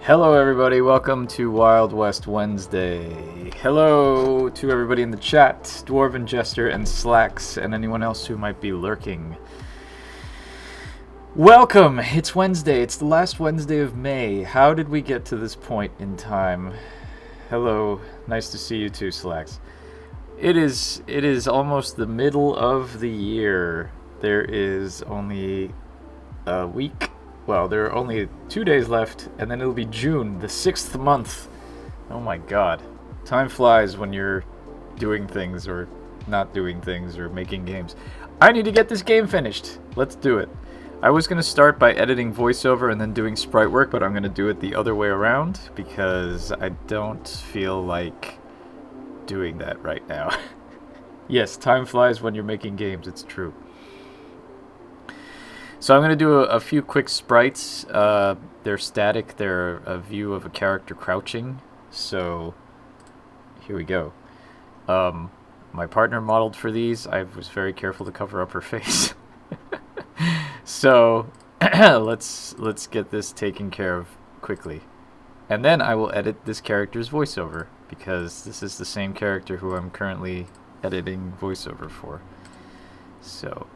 Hello everybody, welcome to Wild West Wednesday. Hello to everybody in the chat, Dwarven Jester and Slacks, and anyone else who might be lurking. Welcome! It's Wednesday, it's the last Wednesday of May. How did we get to this point in time? Hello, nice to see you too, Slacks. It is almost the middle of the year. There is only a week. Well, there are only 2 days left, and then it'll be June, the 6th month. Oh my god. Time flies when you're doing things, or not doing things, or making games. I need to get this game finished. Let's do it. I was going to start by editing voiceover and then doing sprite work, but I'm going to do it the other way around, because I don't feel like doing that right now. Yes, time flies when you're making games, it's true. So I'm going to do a few quick sprites. They're static. They're a view of a character crouching. So here we go. My partner modeled for these. I was very careful to cover up her face. So let's get this taken care of quickly. And then I will edit this character's voiceover, because this is the same character who I'm currently editing voiceover for. So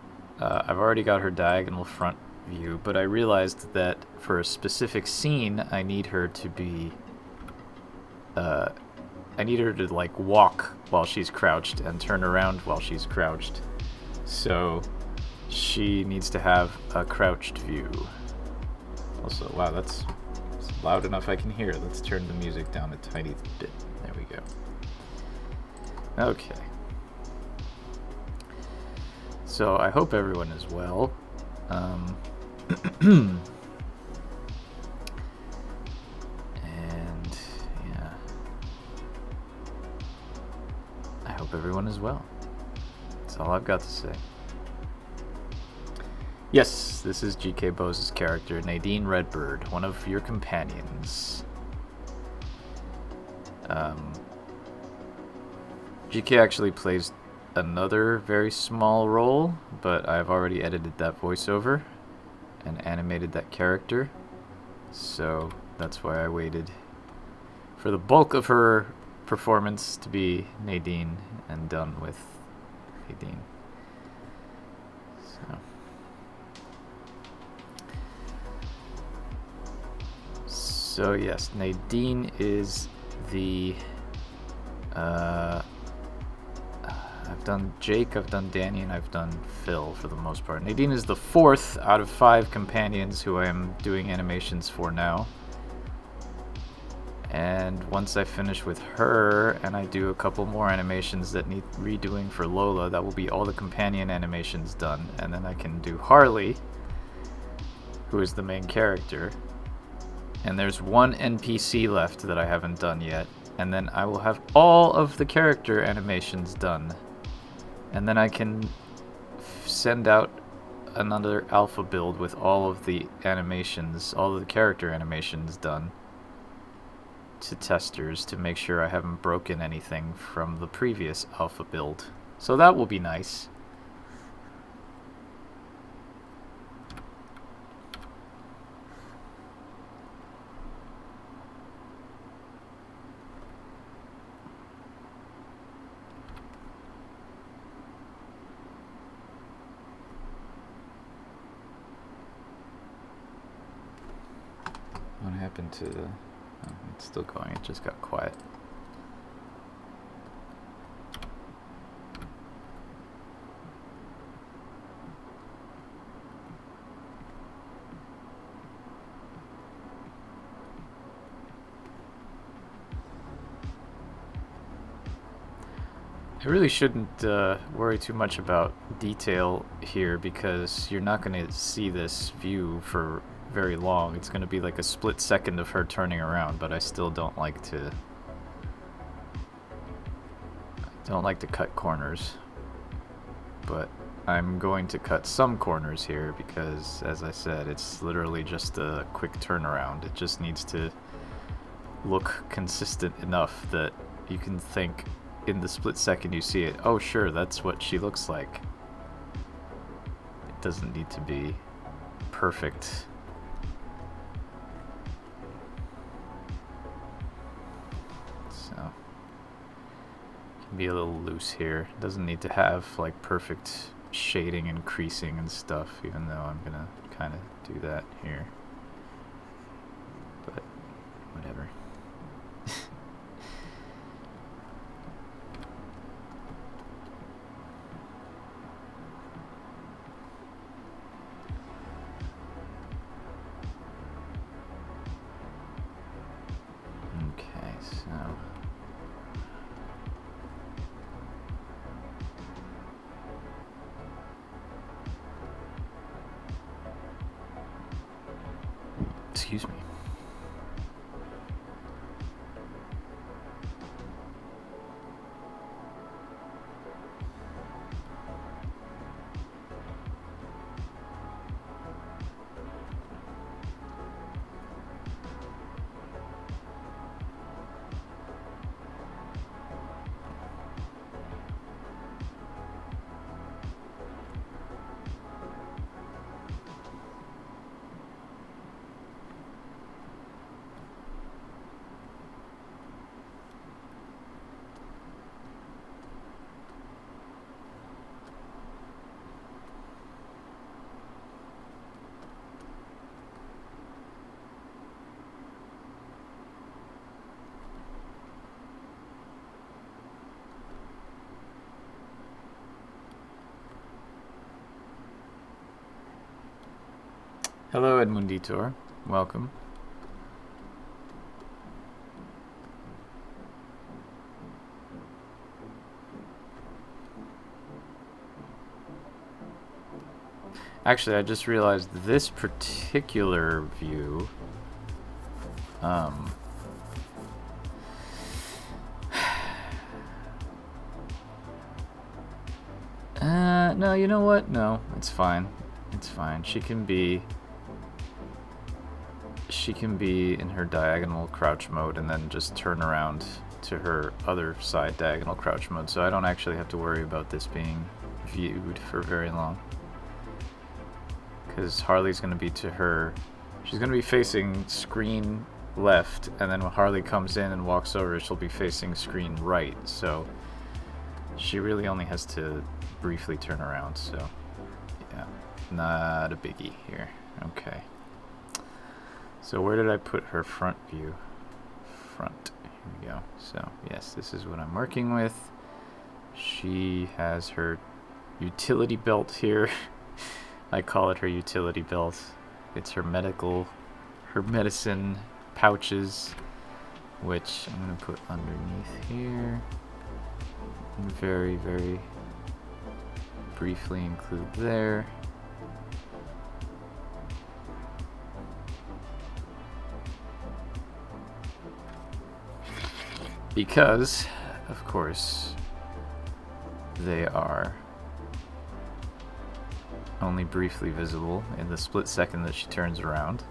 I've already got her diagonal front view, but I realized that for a specific scene, I need her to be, I need her to like walk while she's crouched and turn around while she's crouched. So she needs to have a crouched view. Also, wow, that's loud enough I can hear. Let's turn the music down a tiny bit. There we go. Okay. So I hope everyone is well. And yeah, I hope everyone is well. That's all I've got to say. Yes, this is GK Bose's character, Nadine Redbird, one of your companions. GK actually plays another very small role, but I've already edited that voiceover and animated that character, so that's why I waited for the bulk of her performance to be Nadine and done with Nadine. So yes, Nadine is the I've done Jake, I've done Danny, and I've done Phil for the most part. Nadine is the 4th out of 5 companions who I am doing animations for now. And once I finish with her, and I do a couple more animations that need redoing for Lola, that will be all the companion animations done. And then I can do Harley, who is the main character. And there's one NPC left that I haven't done yet. And then I will have all of the character animations done. And then I can send out another alpha build with all of the animations, all of the character animations done to testers to make sure I haven't broken anything from the previous alpha build. So that will be nice. What happened to the... Oh, it's still going, it just got quiet. I really shouldn't worry too much about detail here, because you're not going to see this view for very long. It's going to be like a split second of her turning around, but I still don't like to cut corners. But I'm going to cut some corners here because, as I said, it's literally just a quick turnaround. It just needs to look consistent enough that you can think in the split second you see it, oh sure, that's what she looks like. It doesn't need to be perfect. So, can be a little loose here. Doesn't need to have like perfect shading and creasing and stuff, even though I'm gonna kind of do that here. But whatever. Okay, so excuse me. Hello, Edmunditor. Welcome. Actually, I just realized this particular view, no, you know what? No, it's fine. It's fine. She can be in her diagonal crouch mode and then just turn around to her other side diagonal crouch mode, so I don't actually have to worry about this being viewed for very long. Because Harley's going to be to her, she's going to be facing screen left, and then when Harley comes in and walks over, she'll be facing screen right, so she really only has to briefly turn around, so yeah, not a biggie here. Okay. So where did I put her front view? Front. Here we go. So yes, this is what I'm working with. She has her utility belt here. I call it her utility belt. It's her medicine pouches, which I'm going to put underneath here. And very, very briefly include there. Because, of course, they are only briefly visible in the split second that she turns around.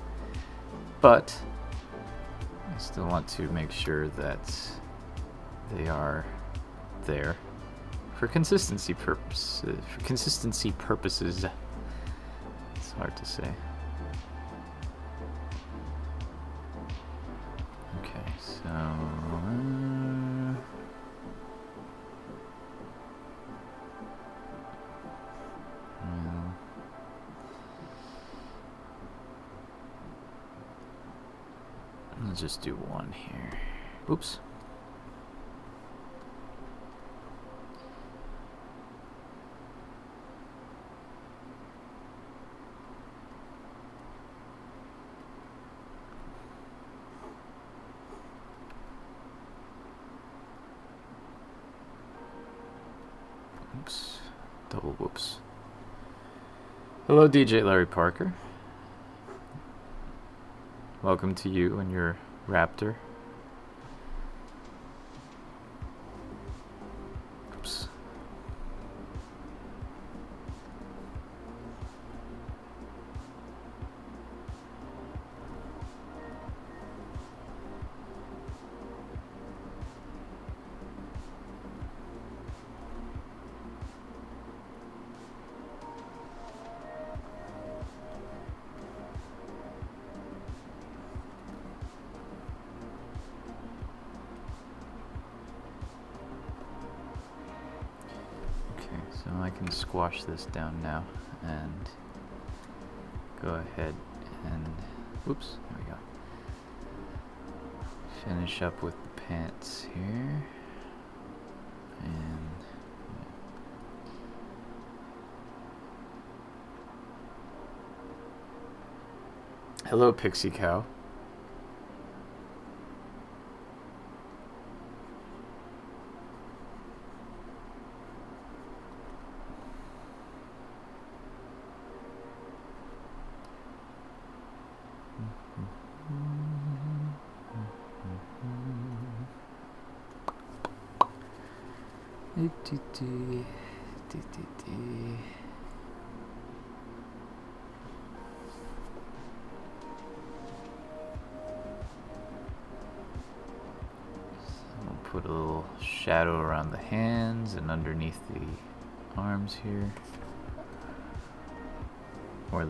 But I still want to make sure that they are there for consistency purposes. It's hard to say. Okay, so let's just do one here. Oops. Oops. Double whoops. Hello, DJ Larry Parker. Welcome to you and your raptor. Oops. So I can squash this down now and go ahead and, whoops, there we go. Finish up with the pants here. And hello, Pixie Cow. Put a little shadow around the hands and underneath the arms here, or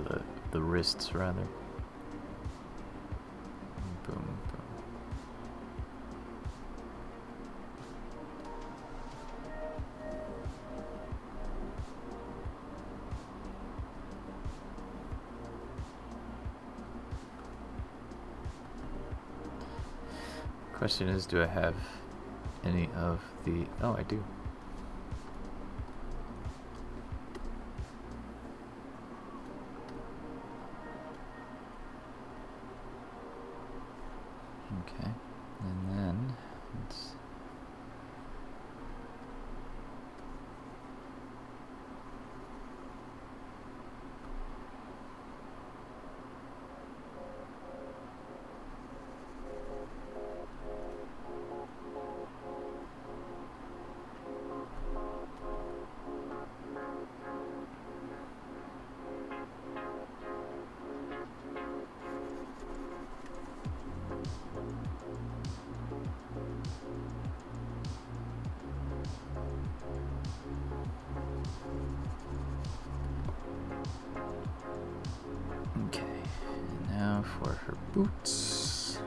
the wrists rather. Boom, boom. Question is, do I have any of the... Oh, I do. Okay, and then let's... Okay, and now for her boots.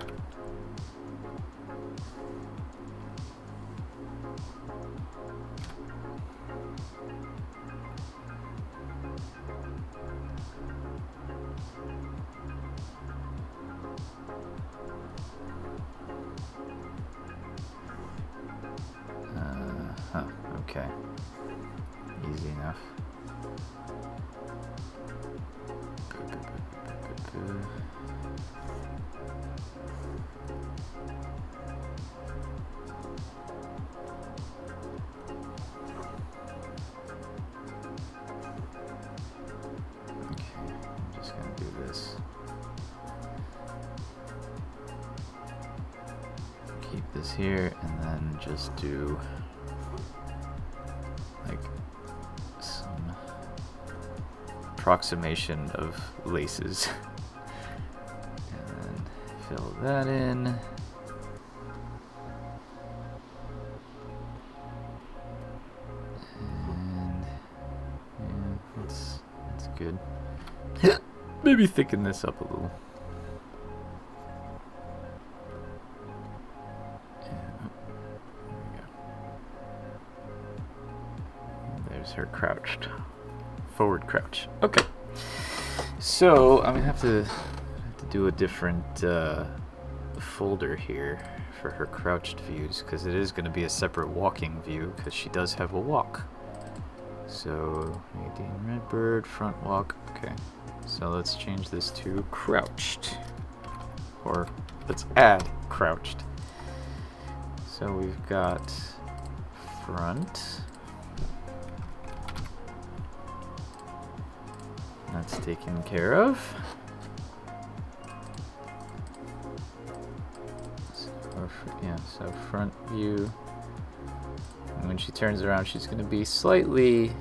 Okay. Easy enough. Keep this here and then just do like some approximation of laces and then fill that in. And yeah, that's good. Maybe thicken this up a little. Her crouched forward crouch. Okay, so I'm gonna have to do a different folder here for her crouched views, because it is going to be a separate walking view, because she does have a walk. So Nadine Redbird front walk. Okay, so let's change this to crouched, or let's add crouched. So we've got front. That's taken care of. So front view. And when she turns around, she's going to be slightly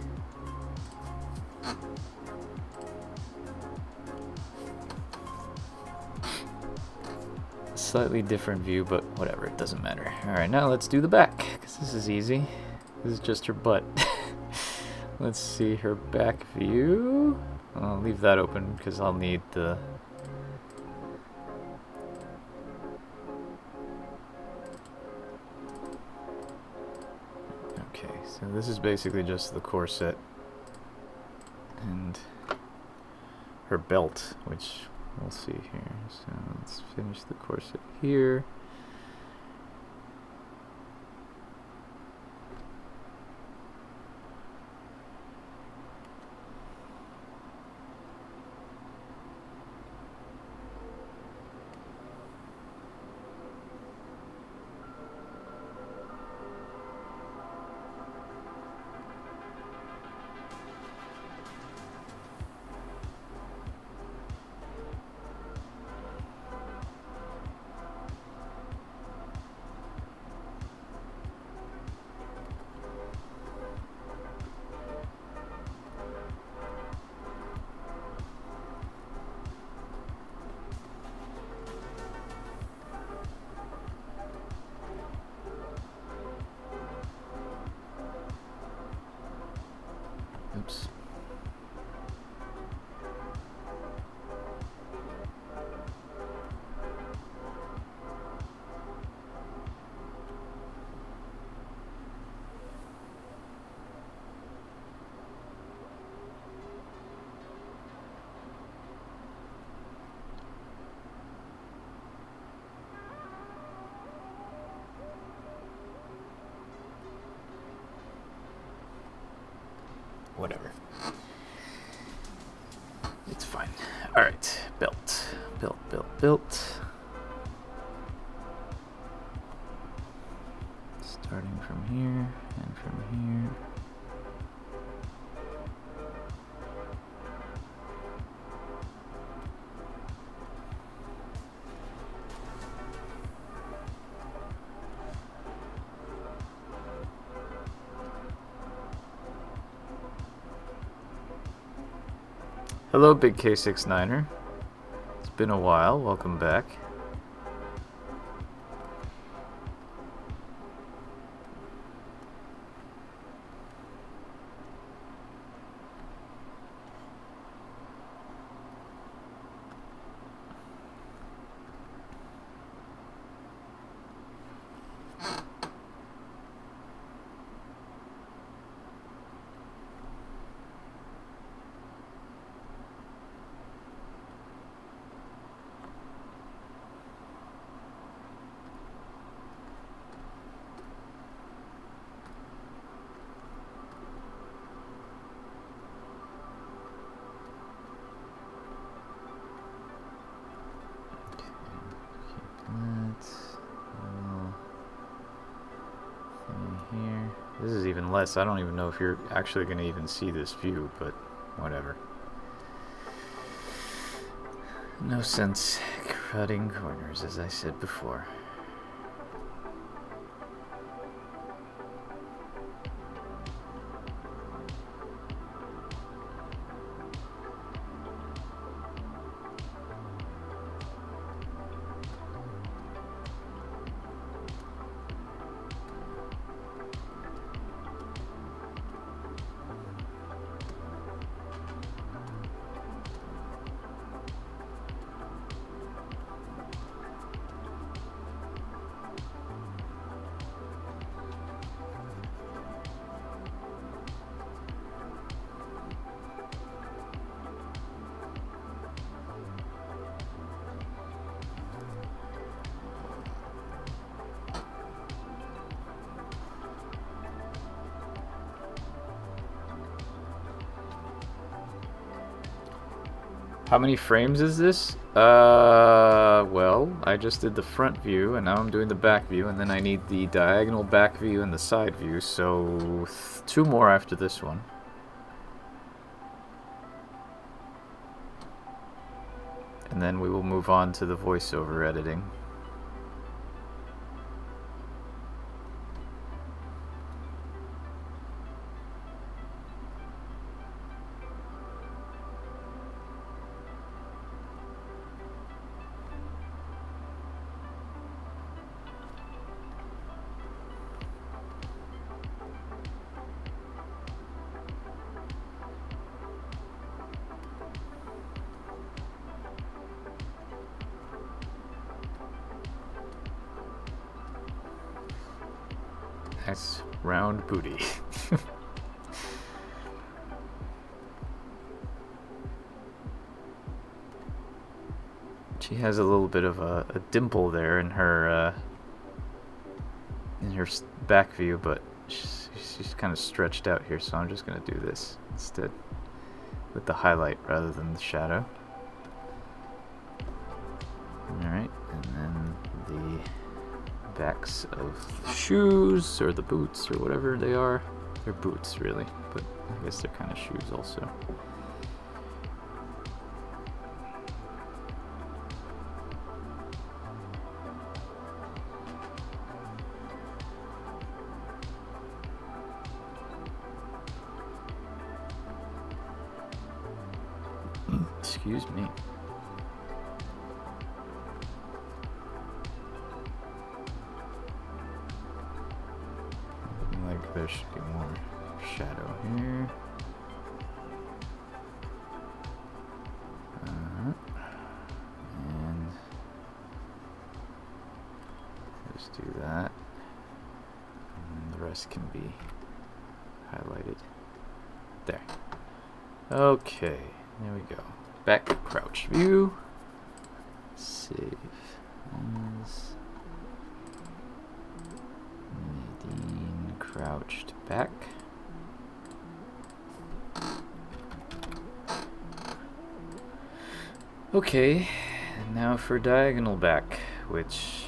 different view, but whatever, it doesn't matter. All right, now let's do the back, because this is easy. This is just her butt. Let's see her back view. I'll leave that open because I'll need the... Okay, so This is basically just the corset and her belt, which we'll see here. So let's finish the corset here. Oops. Whatever. It's fine. Alright, belt. Belt. Starting from here and from here. Hello, Big K69er. It's been a while. Welcome back. Here. This is even less. I don't even know if you're actually going to even see this view, but whatever. No sense cutting corners, as I said before. How many frames is this? Well, I just did the front view, and now I'm doing the back view, and then I need the diagonal back view and the side view, so 2 more after this one. And then we will move on to the voiceover editing. Nice. Round booty. She has a little bit of a dimple there in her back view, but she's kind of stretched out here, so I'm just going to do this instead with the highlight rather than the shadow. Alright, and then the backs of the shoes, or the boots, or whatever they are. They're boots, really, but I guess they're kind of shoes also. Excuse me. Like there should be more shadow here. And just do that. And the rest can be highlighted. There. Okay, there we go. Back crouch view. Save as Nadine crouched back. Okay, and now for diagonal back, which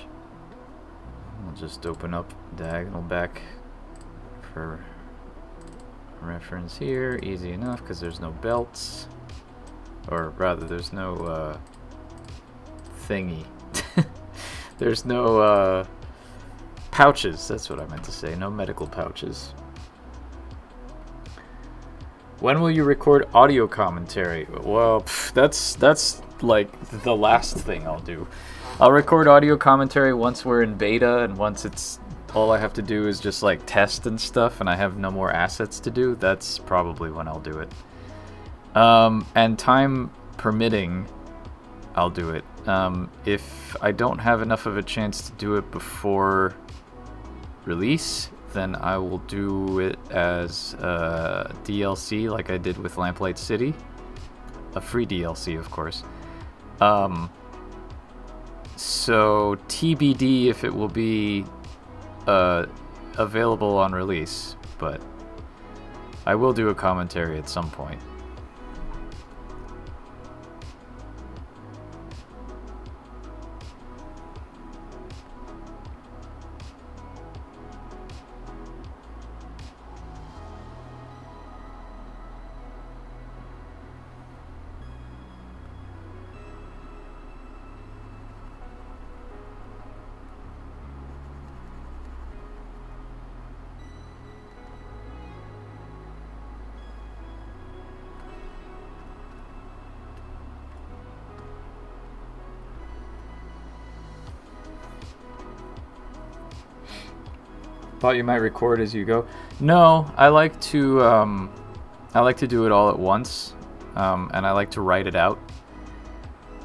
I'll just open up diagonal back for reference here. Easy enough because there's no belts. Or rather, there's no thingy. There's no pouches, that's what I meant to say. No medical pouches. When will you record audio commentary? Well, that's like the last thing I'll do. I'll record audio commentary once we're in beta, and once it's all I have to do is just like test and stuff, and I have no more assets to do. That's probably when I'll do it. And time permitting, I'll do it. If I don't have enough of a chance to do it before release, then I will do it as DLC like I did with Lamplight City. A free DLC, of course. So TBD if it will be available on release, but I will do a commentary at some point. Thought you might record as you go. No, I like to do it all at once, and I like to write it out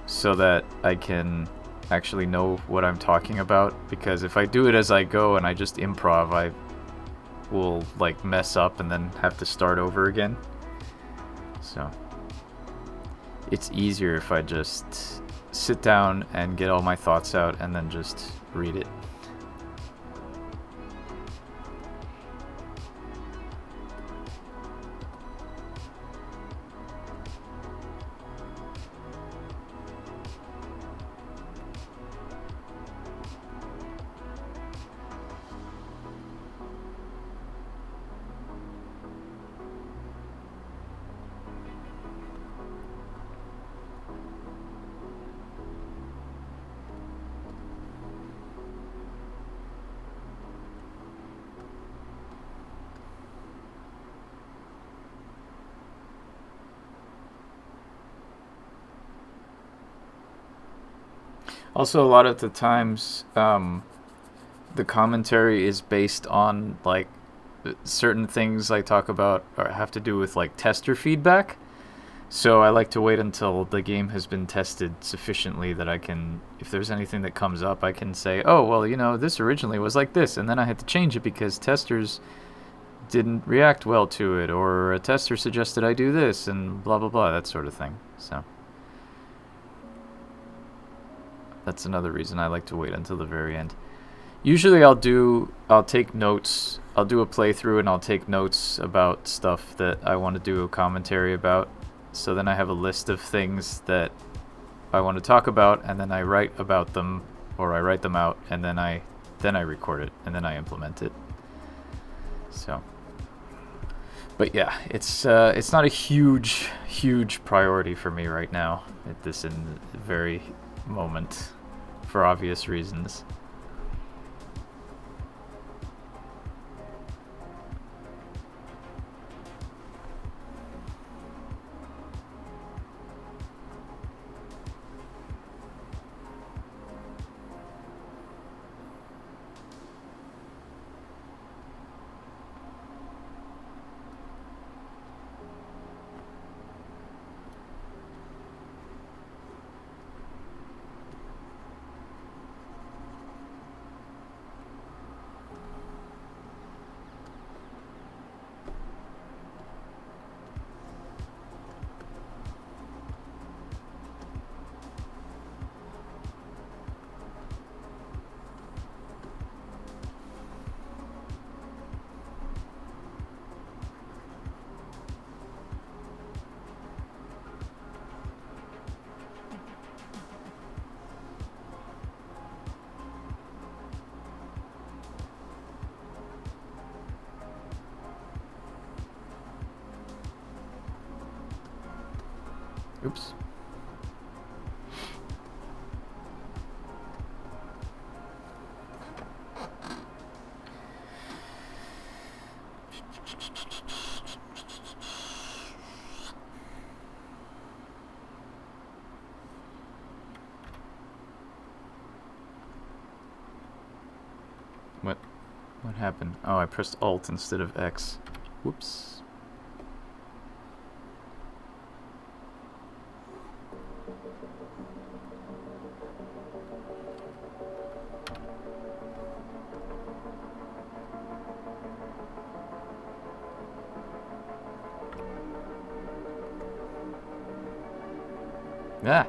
so that I can actually know what I'm talking about. Because if I do it as I go and I just improv, I will like mess up and then have to start over again. So it's easier if I just sit down and get all my thoughts out and then just read it. Also, a lot of the times, the commentary is based on like certain things I talk about or have to do with like tester feedback. So I like to wait until the game has been tested sufficiently that I can, if there's anything that comes up, I can say, oh, well, this originally was like this, and then I had to change it because testers didn't react well to it, or a tester suggested I do this, and blah, blah, blah, that sort of thing. So that's another reason I like to wait until the very end. Usually I'll take notes. I'll do a playthrough and I'll take notes about stuff that I want to do a commentary about. So then I have a list of things that I want to talk about, and then I write about them, or I write them out, and then I record it, and then I implement it. So, but yeah, it's not a huge priority for me right now at this very moment, for obvious reasons. Oops. What happened? Oh, I pressed Alt instead of X. Whoops. Ah.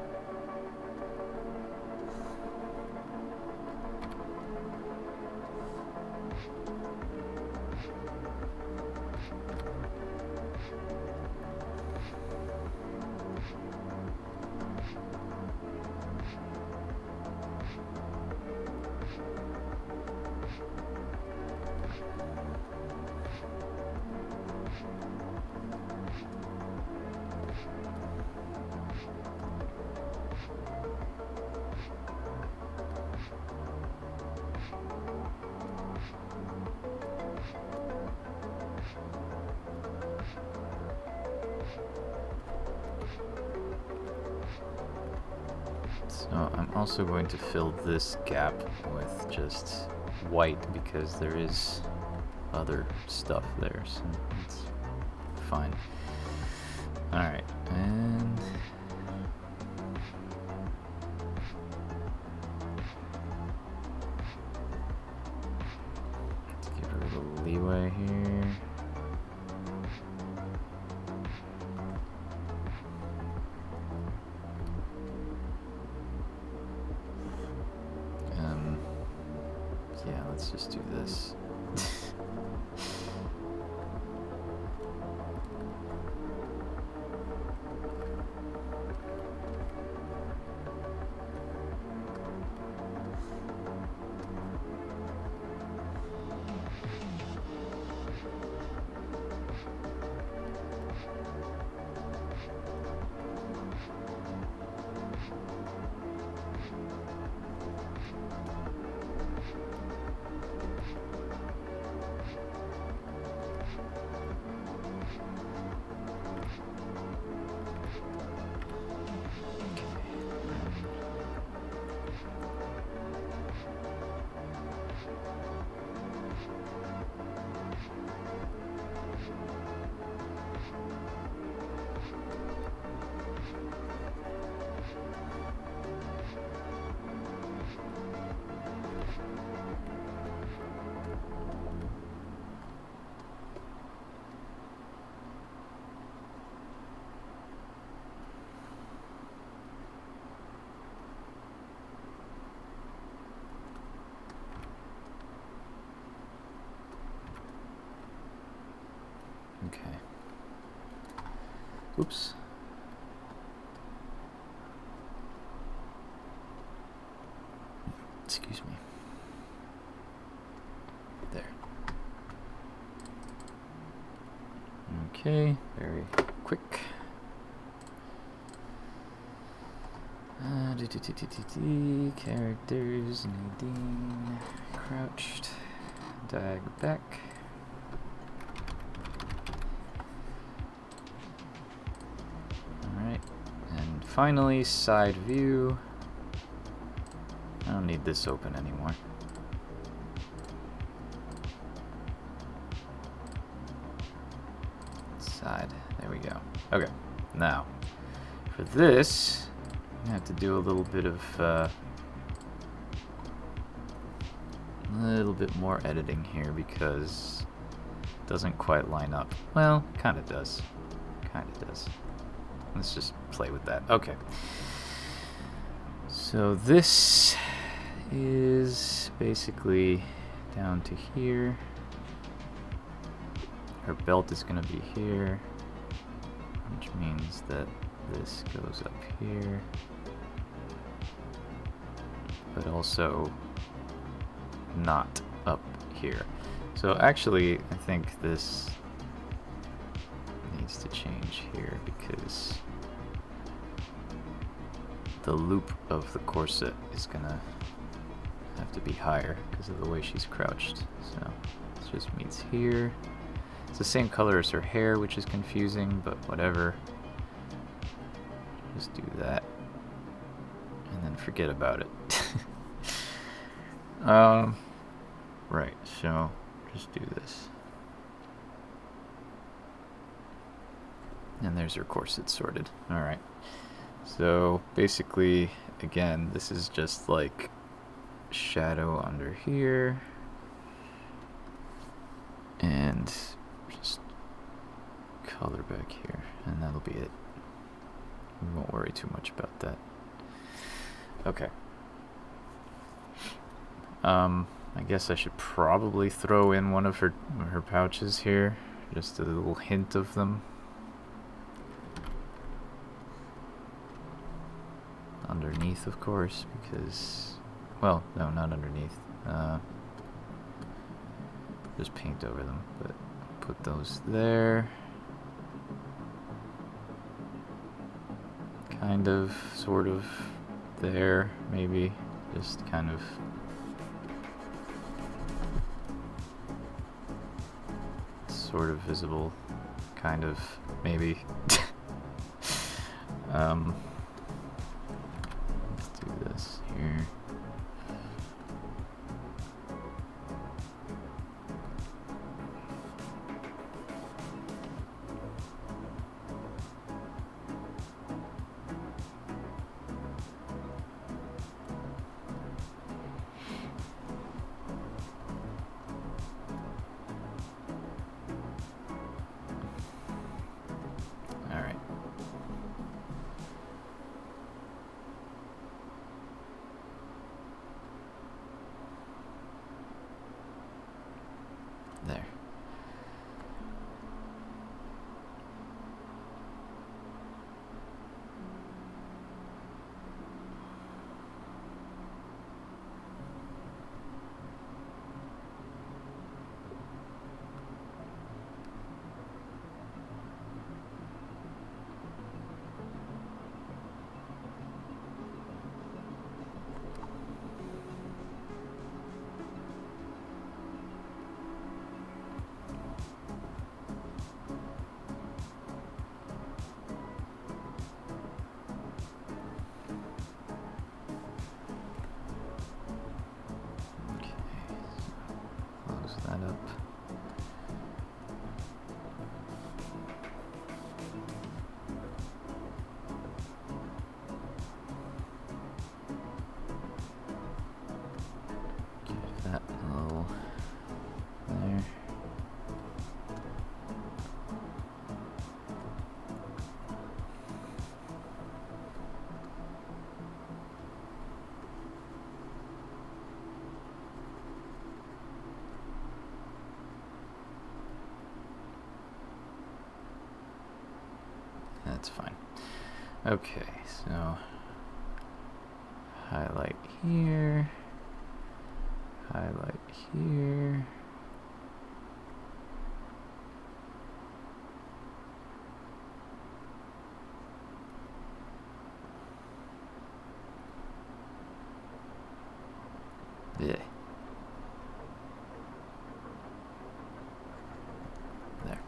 So I'm also going to fill this gap with just white because there is other stuff there, so it's fine. Alright, and let's give her a little leeway here. Yeah, let's just do this. Oops. Excuse me. There. Okay, very quick. Characters, Nadine, crouched, diag back. Alright, and finally side view. I don't need this open anymore. Side, there we go. Okay, now for this, I have to do a little bit of more editing here because it doesn't quite line up. Well, kind of does. Kind of does. Let's just play with that. Okay. So this is basically down to here. Her belt is going to be here, which means that this goes up here, but also not up here. So actually, I think this needs to change here because the loop of the corset is gonna have to be higher because of the way she's crouched. So this just meets here. It's the same color as her hair, which is confusing, but whatever. Just do that and then forget about it. Right, so just do this. And there's her corset sorted. Alright. So basically, again, this is just like shadow under here. And just color back here. And that'll be it. We won't worry too much about that. Okay. I guess I should probably throw in one of her pouches here. Just a little hint of them. Underneath, of course, because... Well, no, not underneath. Just paint over them, but put those there. Kind of, sort of, there, maybe. Just kind of... sort of visible, kind of, maybe. Let's do this here. That's fine. Okay, so highlight here, highlight here. Yeah. There.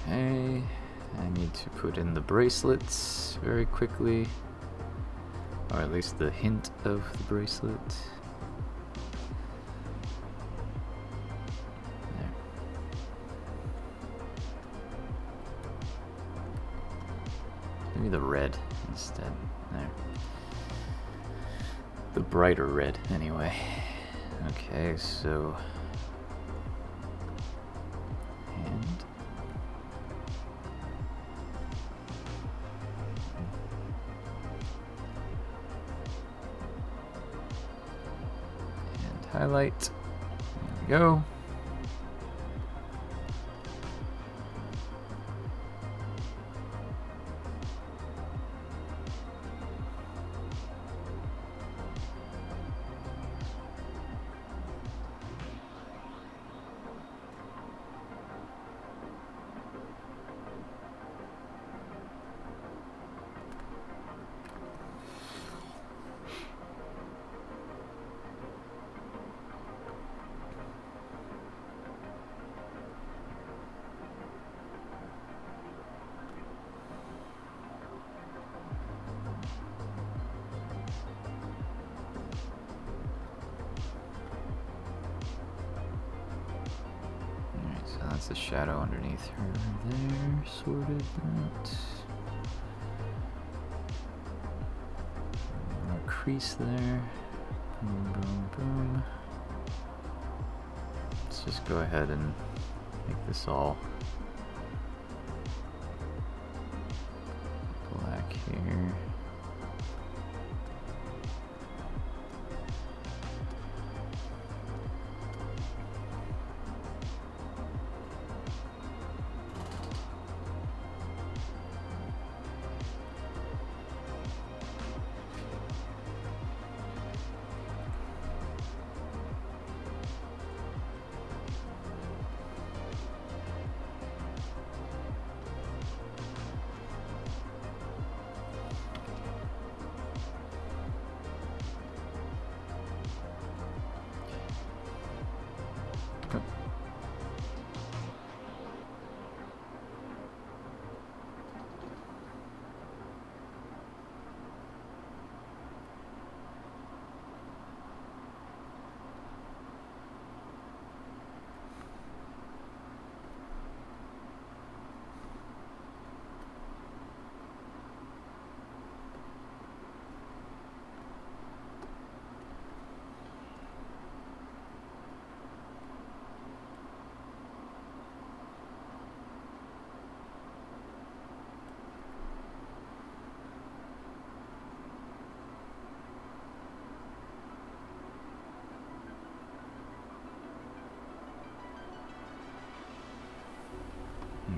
Okay, I need to put in the bracelets very quickly, or at least the hint of the bracelet. There. Maybe the red instead. There. The brighter red, anyway. Okay, so hand. And highlight. There we go. That's the shadow underneath her there, sorted out. A crease there. Boom, boom, boom. Let's just go ahead and make this all black here.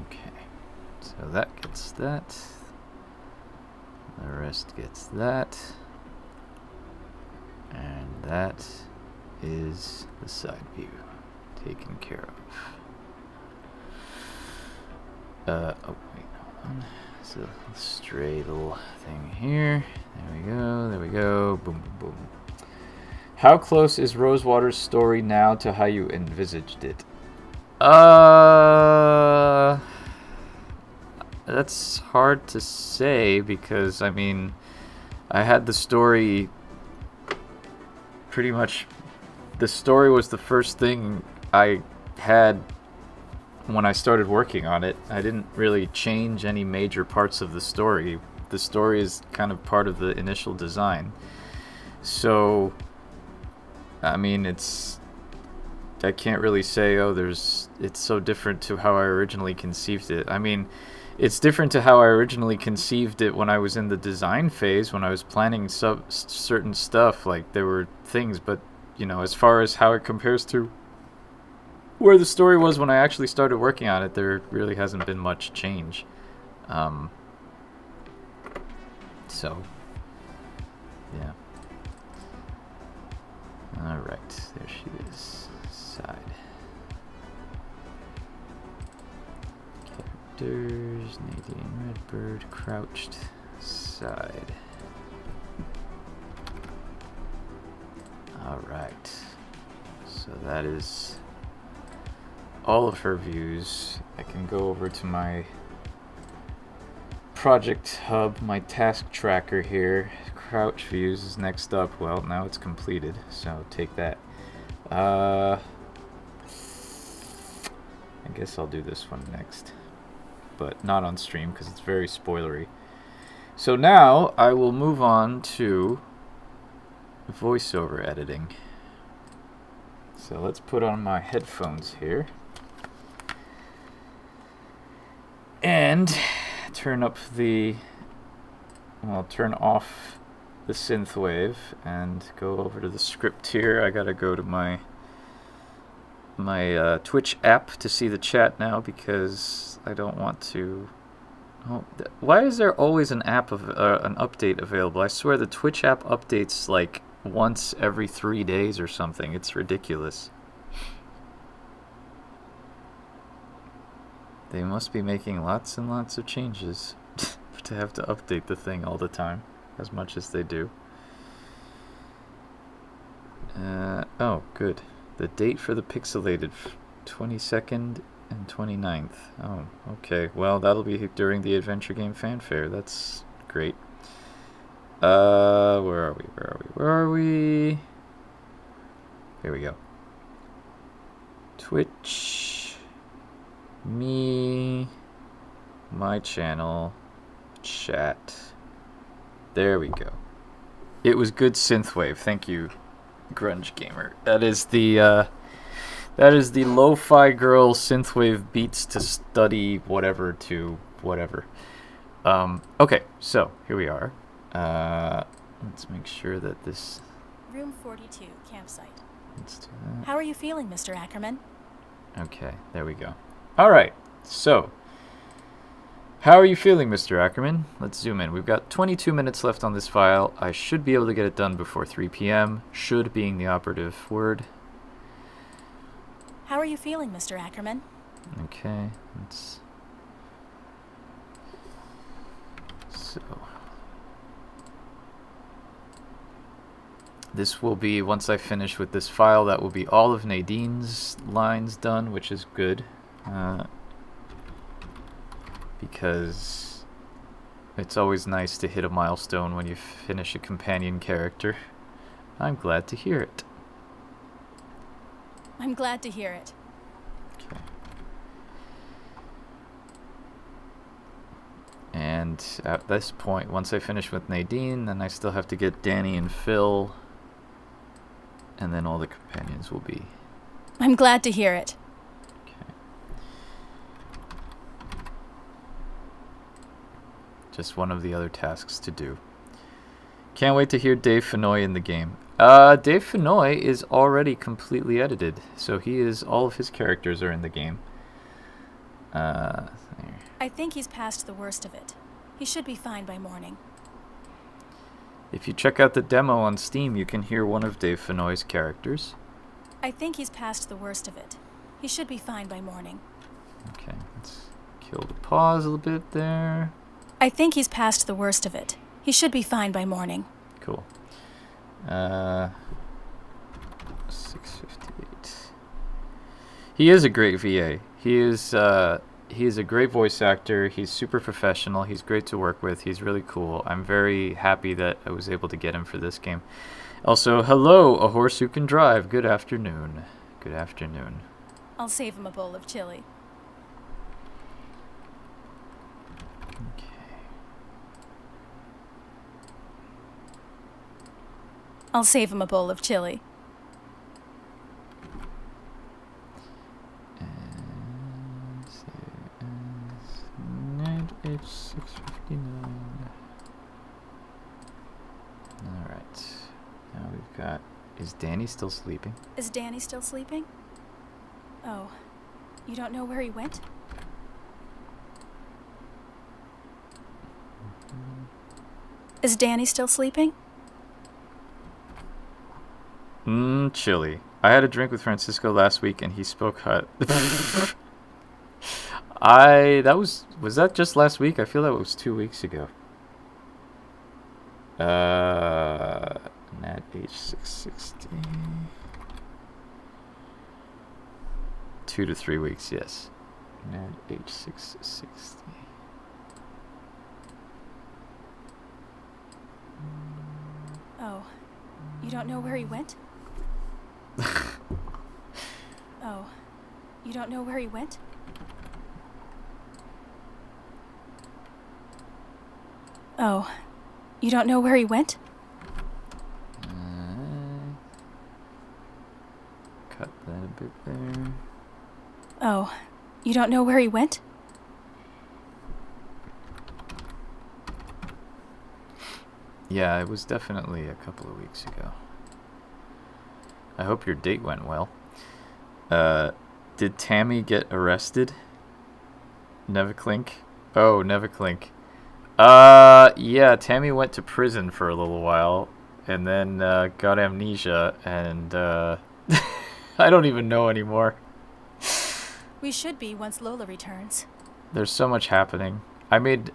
Okay, so that gets that. The rest gets that. And that is the side view taken care of. Oh wait, hold on. It's a stray little thing here. There we go, there we go. Boom, boom, boom. How close is Rosewater's story now to how you envisaged it? That's hard to say because, I mean, I had the story pretty much. The story was the first thing I had when I started working on it. I didn't really change any major parts of the story. The story is kind of part of the initial design. So, I mean, it's I can't really say, oh, it's so different to how I originally conceived it. I mean, it's different to how I originally conceived it when I was in the design phase, when I was planning certain stuff. Like, there were things, but, you know, as far as how it compares to where the story was when I actually started working on it, there really hasn't been much change. So, yeah. Alright, there she is. Side. Characters, Nadine Redbird, crouched, side. Alright. So that is all of her views. I can go over to my project hub, my task tracker here. Crouch views is next up. Well, now it's completed, so take that. I guess I'll do this one next, but not on stream because it's very spoilery. So now I will move on to voiceover editing. So let's put on my headphones here and turn off the synthwave and go over to the script here. I gotta go to my Twitch app to see the chat now because I don't want to. Oh, why is there always an update available? I swear the Twitch app updates like once every 3 days or something. It's ridiculous. They must be making lots and lots of changes to have to update the thing all the time, as much as they do. Oh, good. The date for the pixelated 22nd and 29th. Oh, okay. Well, that'll be during the Adventure Game Fanfare. That's great. Where are we? Here we go. Twitch. Me. My channel. Chat. There we go. It was good synthwave. Thank you, Grunge Gamer. That is the lo-fi girl synthwave beats to study whatever to whatever. Okay, so here we are. Let's make sure that this... Room 42, campsite. Let's do that. How are you feeling, Mr. Ackerman? Okay, there we go. Alright, so... How are you feeling, Mr. Ackerman? Let's zoom in. We've got 22 minutes left on this file. I should be able to get it done before 3 p.m. Should being the operative word. How are you feeling, Mr. Ackerman? Okay, let's... So... This will be, once I finish with this file, that will be all of Nadine's lines done, which is good. Because it's always nice to hit a milestone when you finish a companion character. I'm glad to hear it. I'm glad to hear it. Okay. And at this point, once I finish with Nadine, then I still have to get Danny and Phil, and then all the companions will be... I'm glad to hear it. Just one of the other tasks to do. Can't wait to hear Dave Fennoy in the game. Dave Fennoy is already completely edited, so all of his characters are in the game. There. I think he's past the worst of it. He should be fine by morning. If you check out the demo on Steam, you can hear one of Dave Fennoy's characters. I think he's past the worst of it. He should be fine by morning. Okay, let's kill the pause a little bit there. I think he's past the worst of it. He should be fine by morning. Cool. 658. He is a great VA. He is a great voice actor. He's super professional. He's great to work with. He's really cool. I'm very happy that I was able to get him for this game. Also, hello, a horse who can drive. Good afternoon. Good afternoon. I'll save him a bowl of chili. I'll save him a bowl of chili. It's 6:59. Alright. Now we've got... Is Danny still sleeping? Is Danny still sleeping? Oh, you don't know where he went? Is Danny still sleeping? Chilly. I had a drink with Francisco last week and he spoke hot. Was that just last week? I feel that was 2 weeks ago. Nat H660. 2 to 3 weeks, yes. Nat H660. Oh, you don't know where he went? Oh, you don't know where he went? Oh, you don't know where he went? Cut that a bit there. Oh, you don't know where he went? Yeah, it was definitely a couple of weeks ago. I hope your date went well. Did Tammy get arrested? Nevaklink? Oh, Nevaklink. Yeah, Tammy went to prison for a little while, and then, got amnesia, and, I don't even know anymore. We should be once Lola returns. There's so much happening. I made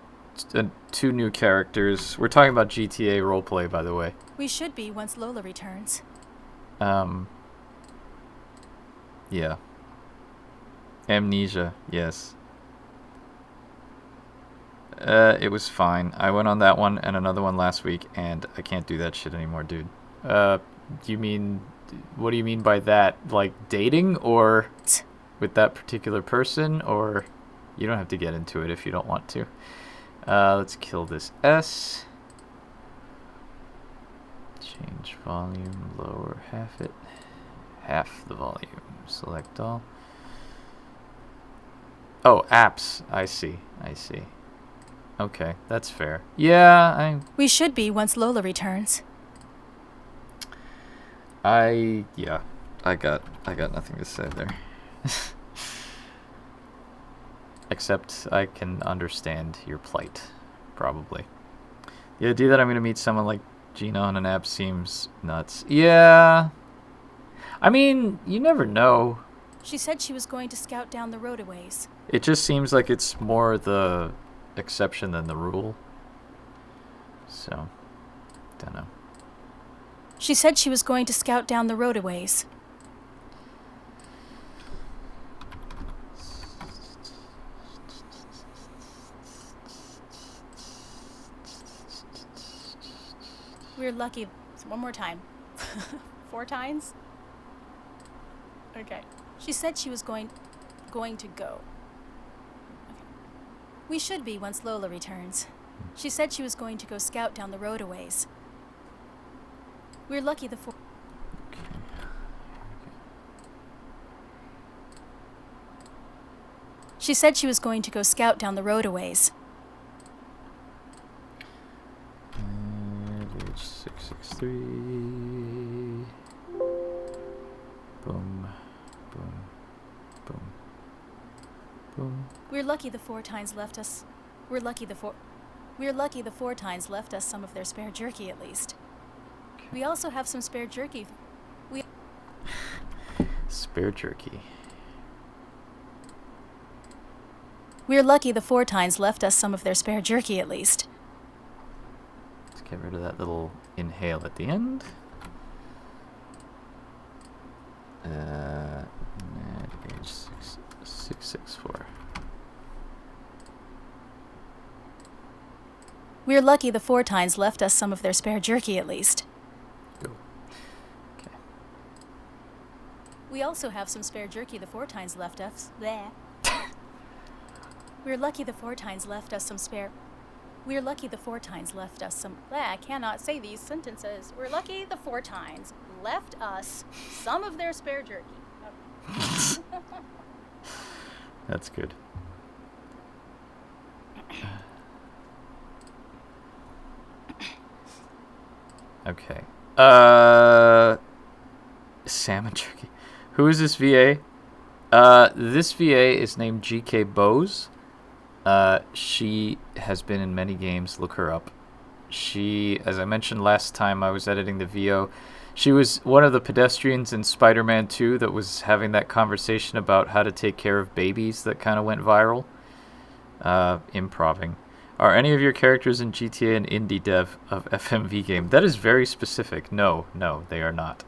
2 new characters. We're talking about GTA roleplay, by the way. We should be once Lola returns. Yeah. Amnesia, yes. It was fine. I went on that one and another one last week, and I can't do that shit anymore, dude. What do you mean by that? Like dating, or with that particular person, or you don't have to get into it if you don't want to. Let's kill this S. Change volume, lower half it. Half the volume. Select all. Oh, apps. I see. Okay, that's fair. Yeah, We should be once Lola returns. I got nothing to say there. Except I can understand your plight, probably. The idea that I'm gonna meet someone like Gina on an app seems nuts. Yeah. I mean, you never know. She said she was going to scout down the road a ways. It just seems like it's more the exception than the rule. So, dunno. She said she was going to scout down the road a ways. We're lucky. One more time. 4 times? Okay. She said she was going to go. Okay. We should be once Lola returns. She said she was going to go scout down the road a ways. We're lucky the 4... She said she was going to go scout down the road a ways. H663. Boom. Boom. Boom. Boom. We're lucky the 4 times left us. We're lucky the 4 times left us some of their spare jerky at least. Okay. We also have some spare jerky. Spare jerky. We're lucky the 4 times left us some of their spare jerky at least. Let's get rid of that little inhale at the end. H664. We're lucky the 4 times left us some of their spare jerky at least. Go. Okay. We also have some spare jerky the 4 times left us. Bleh. We're lucky the 4 times left us some spare... We're lucky the 4 times left us some... Bleh, I cannot say these sentences. We're lucky the 4 times left us some of their spare jerky. Okay. That's good. Okay. Salmon jerky. Who is this VA? This VA is named GK Bose. She has been in many games. Look her up. She, as I mentioned last time I was editing the VO, she was one of the pedestrians in Spider-Man 2 that was having that conversation about how to take care of babies that kind of went viral. Improving. Are any of your characters in GTA an indie dev of FMV game? That is very specific. No, they are not.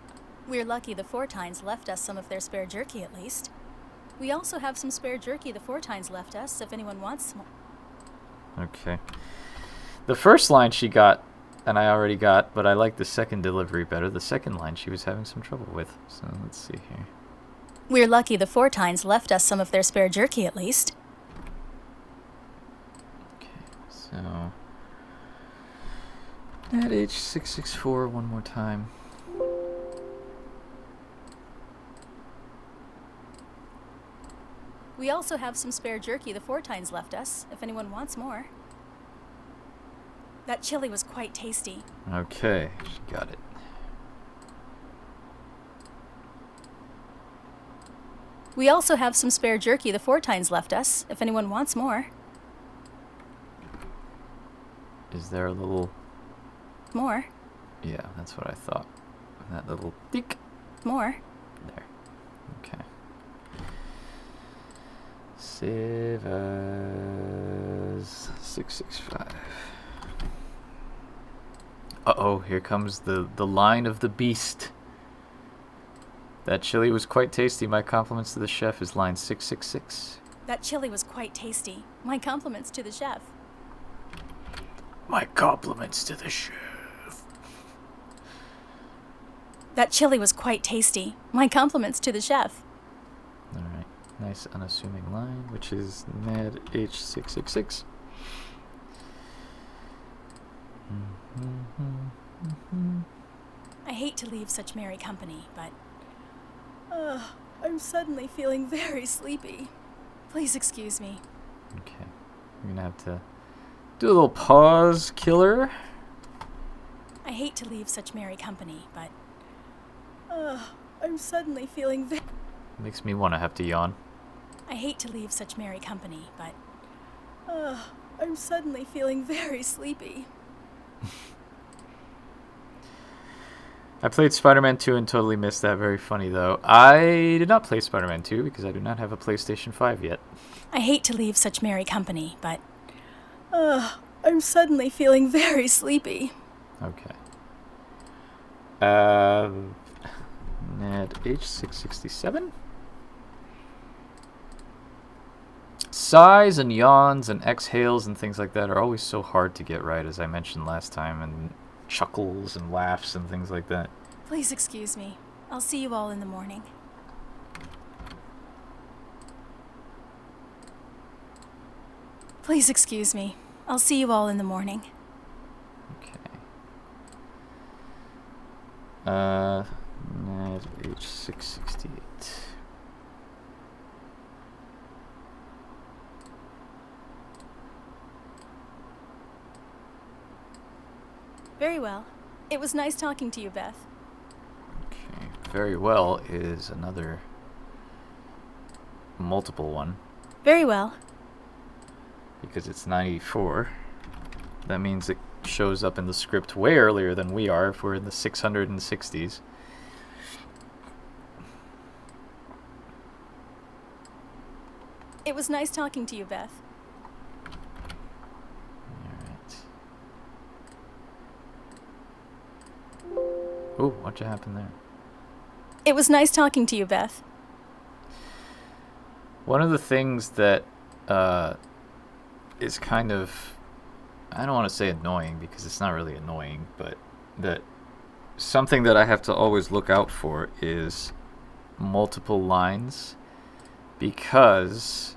We're lucky the Fortines left us some of their spare jerky at least. We also have some spare jerky the Fortines left us if anyone wants some. Okay. The first line she got, and I already got, but I like the second delivery better. The second line she was having some trouble with. So let's see here. We're lucky the Fortines left us some of their spare jerky at least. Okay, so at H664 one more time. We also have some spare jerky the Fortines left us if anyone wants more. That chili was quite tasty. Okay, she got it. We also have some spare jerky the Fortines left us if anyone wants more. Is there a little... More. Yeah, that's what I thought. That little tick. More. There. Okay. Save as 665. Uh-oh, here comes the line of the beast. That chili was quite tasty. My compliments to the chef is line 666. That chili was quite tasty. My compliments to the chef. My compliments to the chef. That chili was quite tasty. My compliments to the chef. Alright, nice unassuming line, which is Ned H666. I hate to leave such merry company, but... I'm suddenly feeling very sleepy. Please excuse me. Okay, we're gonna have to do a little pause killer. I hate to leave such merry company, but... I'm suddenly feeling Makes me want to have to yawn. I hate to leave such merry company, but... I'm suddenly feeling very sleepy. I played Spider-Man 2 and totally missed that. Very funny, though. I did not play Spider-Man 2 because I do not have a PlayStation 5 yet. I hate to leave such merry company, but... I'm suddenly feeling very sleepy. Okay. Ned H667. Sighs and yawns and exhales and things like that are always so hard to get right, as I mentioned last time, and chuckles and laughs and things like that. Please excuse me. I'll see you all in the morning. Please excuse me. I'll see you all in the morning. Okay. Ned H668. Very well. It was nice talking to you, Beth. Okay. Very well is another multiple one. Very well. Because it's 94. That means it shows up in the script way earlier than we are if we're in the 660s. It was nice talking to you, Beth. Ooh, what just happened there? It was nice talking to you, Beth. One of the things that is kind of, I don't want to say annoying because it's not really annoying, but that something that I have to always look out for is multiple lines, because,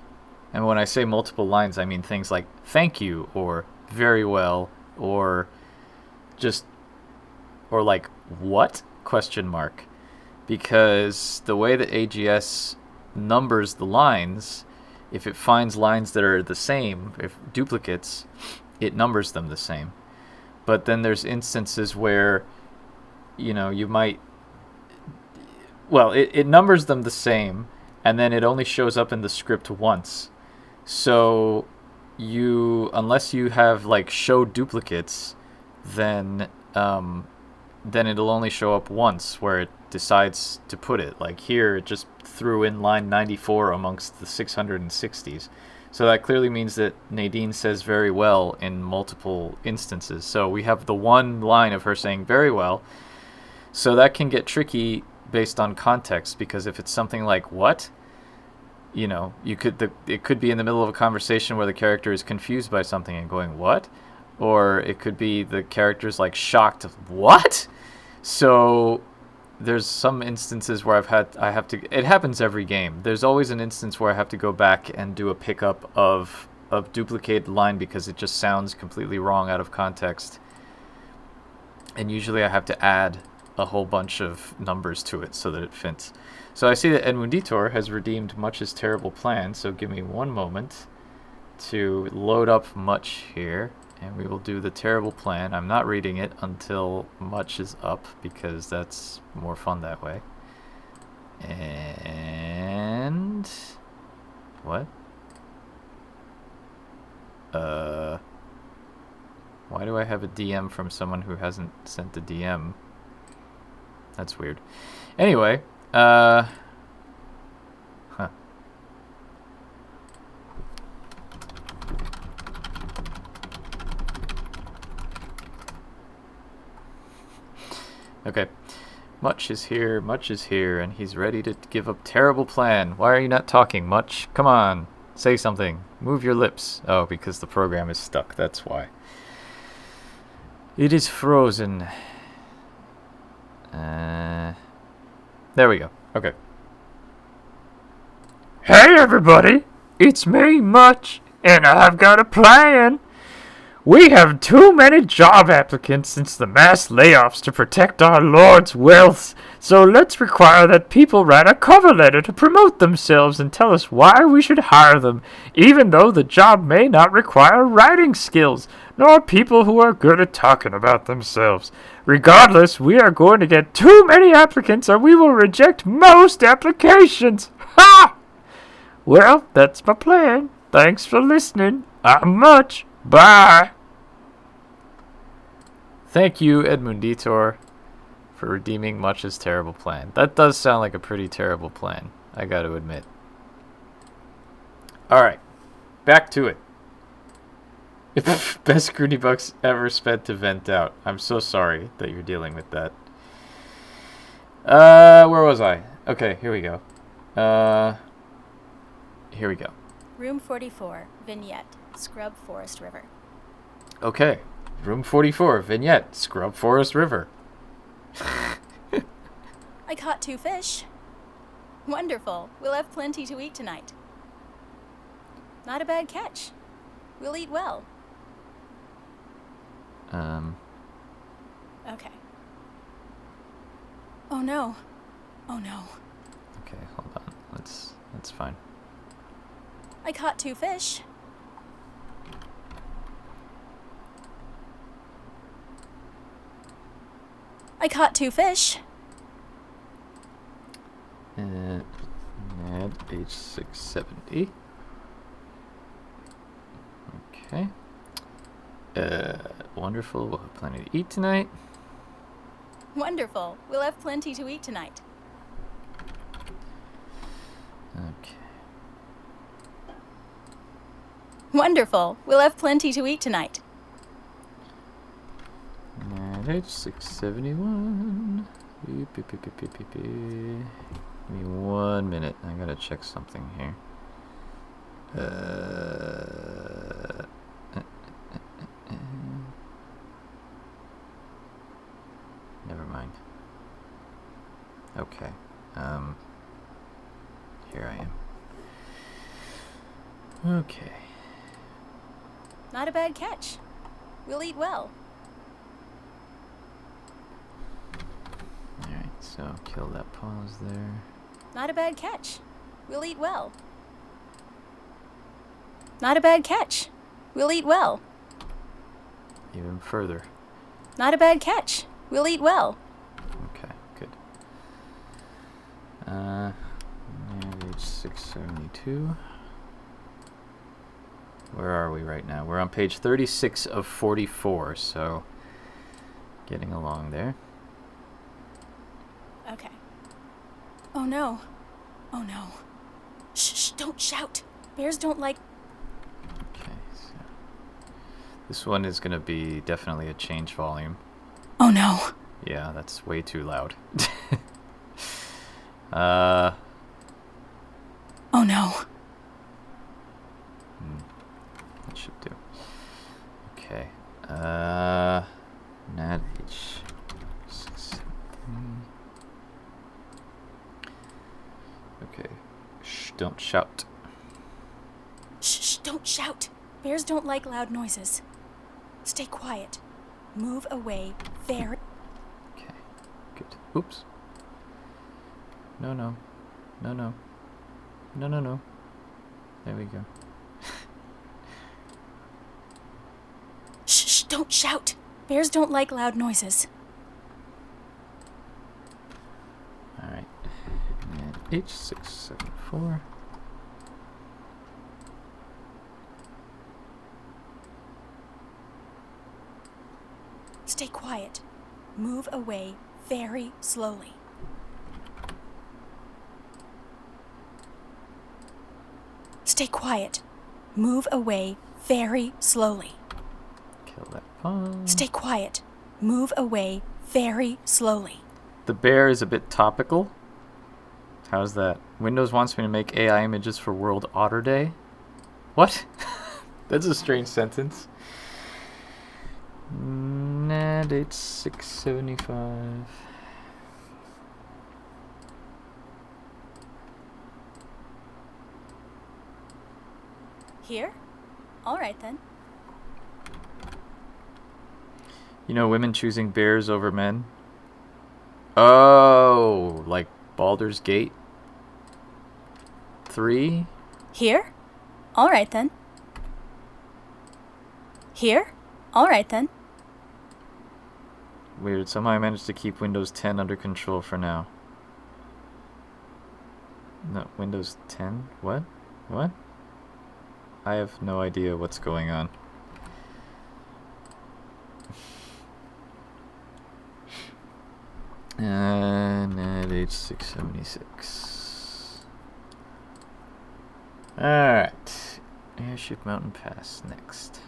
and when I say multiple lines, I mean things like thank you or very well or just, or like what? Question mark. Because the way that AGS numbers the lines, if it finds lines that are the same, if duplicates, it numbers them the same. But then there's instances where you know, you might... Well, it numbers them the same, and then it only shows up in the script once. So unless you have like show duplicates, then it'll only show up once where it decides to put it. Like here, it just threw in line 94 amongst the 660s. So that clearly means that Nadine says very well in multiple instances. So we have the one line of her saying very well. So that can get tricky based on context, because if it's something like what, you know, it could be in the middle of a conversation where the character is confused by something and going what, or it could be the character's like shocked of what. So there's some instances where it happens every game. There's always an instance where I have to go back and do a pickup of duplicated line because it just sounds completely wrong out of context. And usually I have to add a whole bunch of numbers to it so that it fits. So I see that Edmunditor has redeemed Much's terrible plan, so give me one moment to load up Much here, and we will do the terrible plan. I'm not reading it until Much is up, because that's more fun that way. And... what? Why do I have a DM from someone who hasn't sent the DM? That's weird. Anyway, huh. Okay. Much is here, and he's ready to give a terrible plan. Why are you not talking, Much? Come on, say something. Move your lips. Oh, because the program is stuck, that's why. It is frozen. There we go. Okay. Hey everybody, it's me, Much, and I've got a plan. We have too many job applicants since the mass layoffs to protect our Lord's wealth, so let's require that people write a cover letter to promote themselves and tell us why we should hire them, even though the job may not require writing skills, nor people who are good at talking about themselves. Regardless, we are going to get too many applicants, or we will reject most applications. Ha! Well, that's my plan. Thanks for listening. I'm Much. Bye. Thank you, Edmunditor, for redeeming Much's terrible plan. That does sound like a pretty terrible plan, I gotta admit. Alright, back to it. Best Groody Bucks ever spent to vent out. I'm so sorry that you're dealing with that. Where was I? Okay, here we go. Here we go. Room 44, Vignette, Scrub Forest River. Okay, Room 44, Vignette, Scrub Forest River. I caught 2 fish. Wonderful. We'll have plenty to eat tonight. Not a bad catch. We'll eat well. Okay. Oh no. Oh no. Okay, hold on. That's fine. I caught 2 fish. I caught 2 fish. Mad H670. Okay. Wonderful. We'll have plenty to eat tonight. Wonderful. We'll have plenty to eat tonight. Okay. Wonderful. We'll have plenty to eat tonight. Mad H671. Beep, beep, beep, beep, beep, beep, beep. Give me 1 minute. I gotta check something here. Never mind. Okay. Here I am. Okay. Not a bad catch. We'll eat well. Alright, so kill that pause there. Not a bad catch. We'll eat well. Not a bad catch. We'll eat well. Even further. Not a bad catch. We'll eat well. 672. Where are we right now? We're on page 36 of 44, so getting along there. Okay. Oh no. Oh no. Shh, don't shout. Bears don't like... Okay, so this one is going to be definitely a change volume. Oh no. Yeah, that's way too loud. Oh no. That should do. Okay. Nat H. 6, 7. Okay. Shh, don't shout. Shh, don't shout. Bears don't like loud noises. Stay quiet. Move away very... Okay, good. Oops. No, no. No, no. No, no, no. There we go. Shh, don't shout. Bears don't like loud noises. Alright. And H674. Stay quiet. Move away very slowly. Stay quiet. Move away very slowly. Kill that pawn. Stay quiet. Move away very slowly. The bear is a bit topical. How's that? Windows wants me to make AI images for World Otter Day. What? That's a strange sentence. Nat H675. Here? All right then. You know, women choosing bears over men. Oh, like Baldur's Gate 3? Here? All right then. Here? All right then. Weird. Somehow I managed to keep Windows 10 under control for now. No, Windows 10? What? What? I have no idea what's going on. Nat H676. Alright. Airship Mountain Pass next.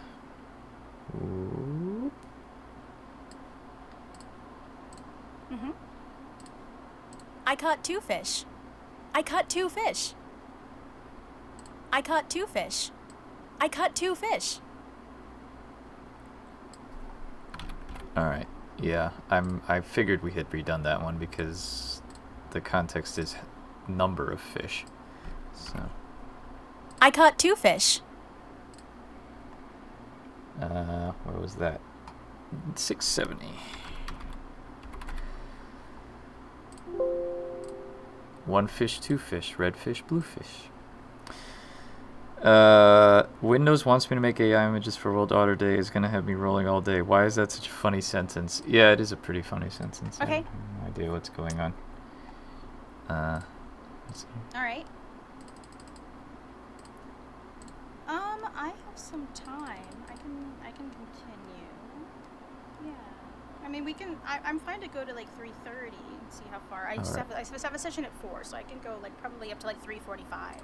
Ooh. I caught 2 fish. I caught 2 fish. I caught 2 fish. I caught 2 fish. Alright. Yeah, I figured we had redone that one because the context is number of fish. So I caught 2 fish. where was that? 670. One fish, 2 fish, red fish, blue fish. Windows wants me to make AI images for World Otter Day is gonna have me rolling all day. Why is that such a funny sentence? Yeah, it is a pretty funny sentence. Okay. I have no idea what's going on. Let's see. All right. I have some time. I can continue. Yeah. I mean, we can. I'm fine to go to like 3:30 and see how far. I just have a session at 4, so I can go like probably up to like 3:45.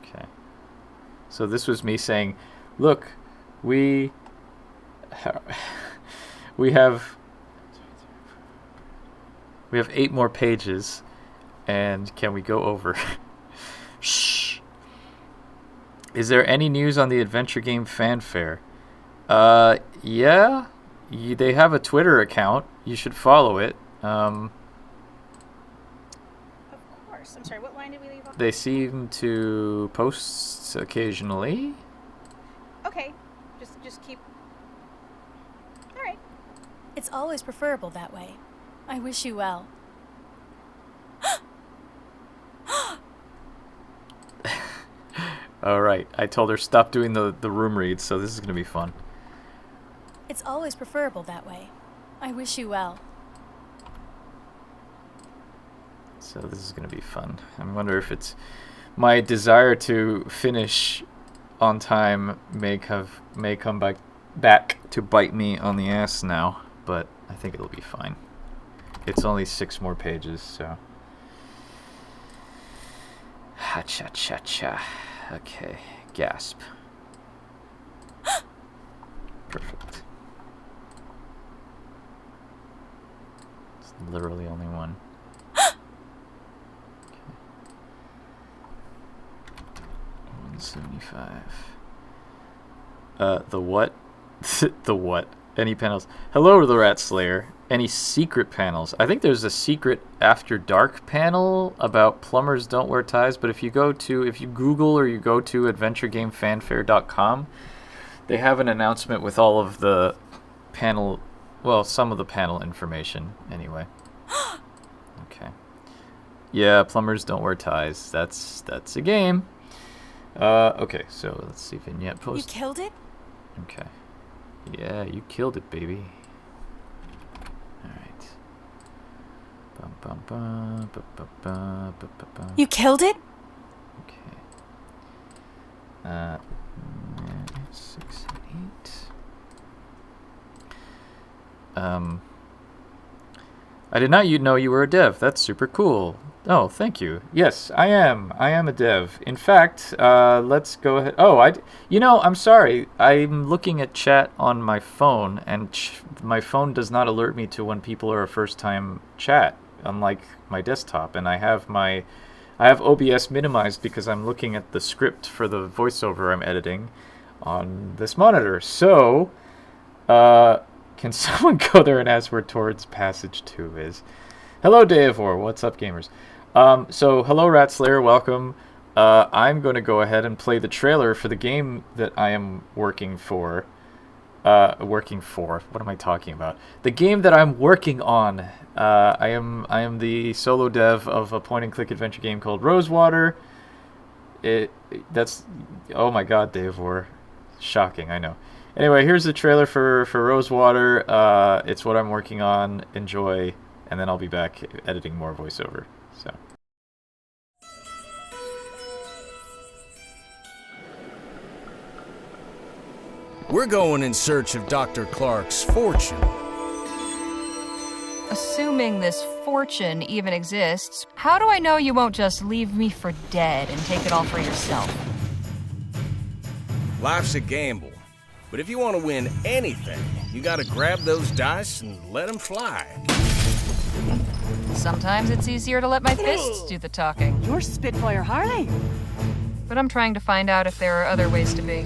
Okay. So this was me saying, look, we have 8 more pages, and can we go over? Shh. Is there any news on the adventure game fanfare? Yeah. They have a Twitter account. You should follow it. Of course. I'm sorry. What line did we leave off? They seem to post occasionally. Okay. Just keep. All right. It's always preferable that way. I wish you well. All right. I told her stop doing the room reads, so this is going to be fun. It's always preferable that way. I wish you well. So this is going to be fun. I wonder if it's my desire to finish on time may come back to bite me on the ass now, but I think it'll be fine. It's only 6 more pages, so. Ha cha cha cha. Okay, gasp. Perfect. It's literally only one. Okay. 175. The what? The what? Any panels? Hello, the Rat Slayer. Any secret panels? I think there's a secret After Dark panel about plumbers don't wear ties, but if you Google or you go to adventuregamefanfare.com, they have an announcement with all of the panel, well, some of the panel information anyway. Okay. Yeah, plumbers don't wear ties. That's a game. Okay, so let's see vignette post. You killed it? Okay. Yeah, you killed it, baby. You killed it? Okay. 6 and 8. I did not know you were a dev. That's super cool. Oh, thank you. Yes, I am. I am a dev. In fact, let's go ahead. Oh, I'm sorry. I'm looking at chat on my phone, and my phone does not alert me to when people are a first-time chat, unlike my desktop. And I have OBS minimized because I'm looking at the script for the voiceover I'm editing on this monitor. So, can someone go there and ask where Torrid's Passage 2 is? Hello, Deivor. What's up, gamers? So, hello, Rat Slayer. Welcome. I'm going to go ahead and play the trailer for the game that I am working for. What am I talking about? The game that I'm working on. I am the solo dev of a point-and-click adventure game called Rosewater. Oh my god, Deivor. Shocking, I know. Anyway, here's the trailer for Rosewater. It's what I'm working on. Enjoy, and then I'll be back editing more voiceover. So. We're going in search of Dr. Clark's fortune. Assuming this fortune even exists, how do I know you won't just leave me for dead and take it all for yourself? Life's a gamble. But if you want to win anything, you gotta grab those dice and let them fly. Sometimes it's easier to let my fists do the talking. You're Spitfire Harley. But I'm trying to find out if there are other ways to be.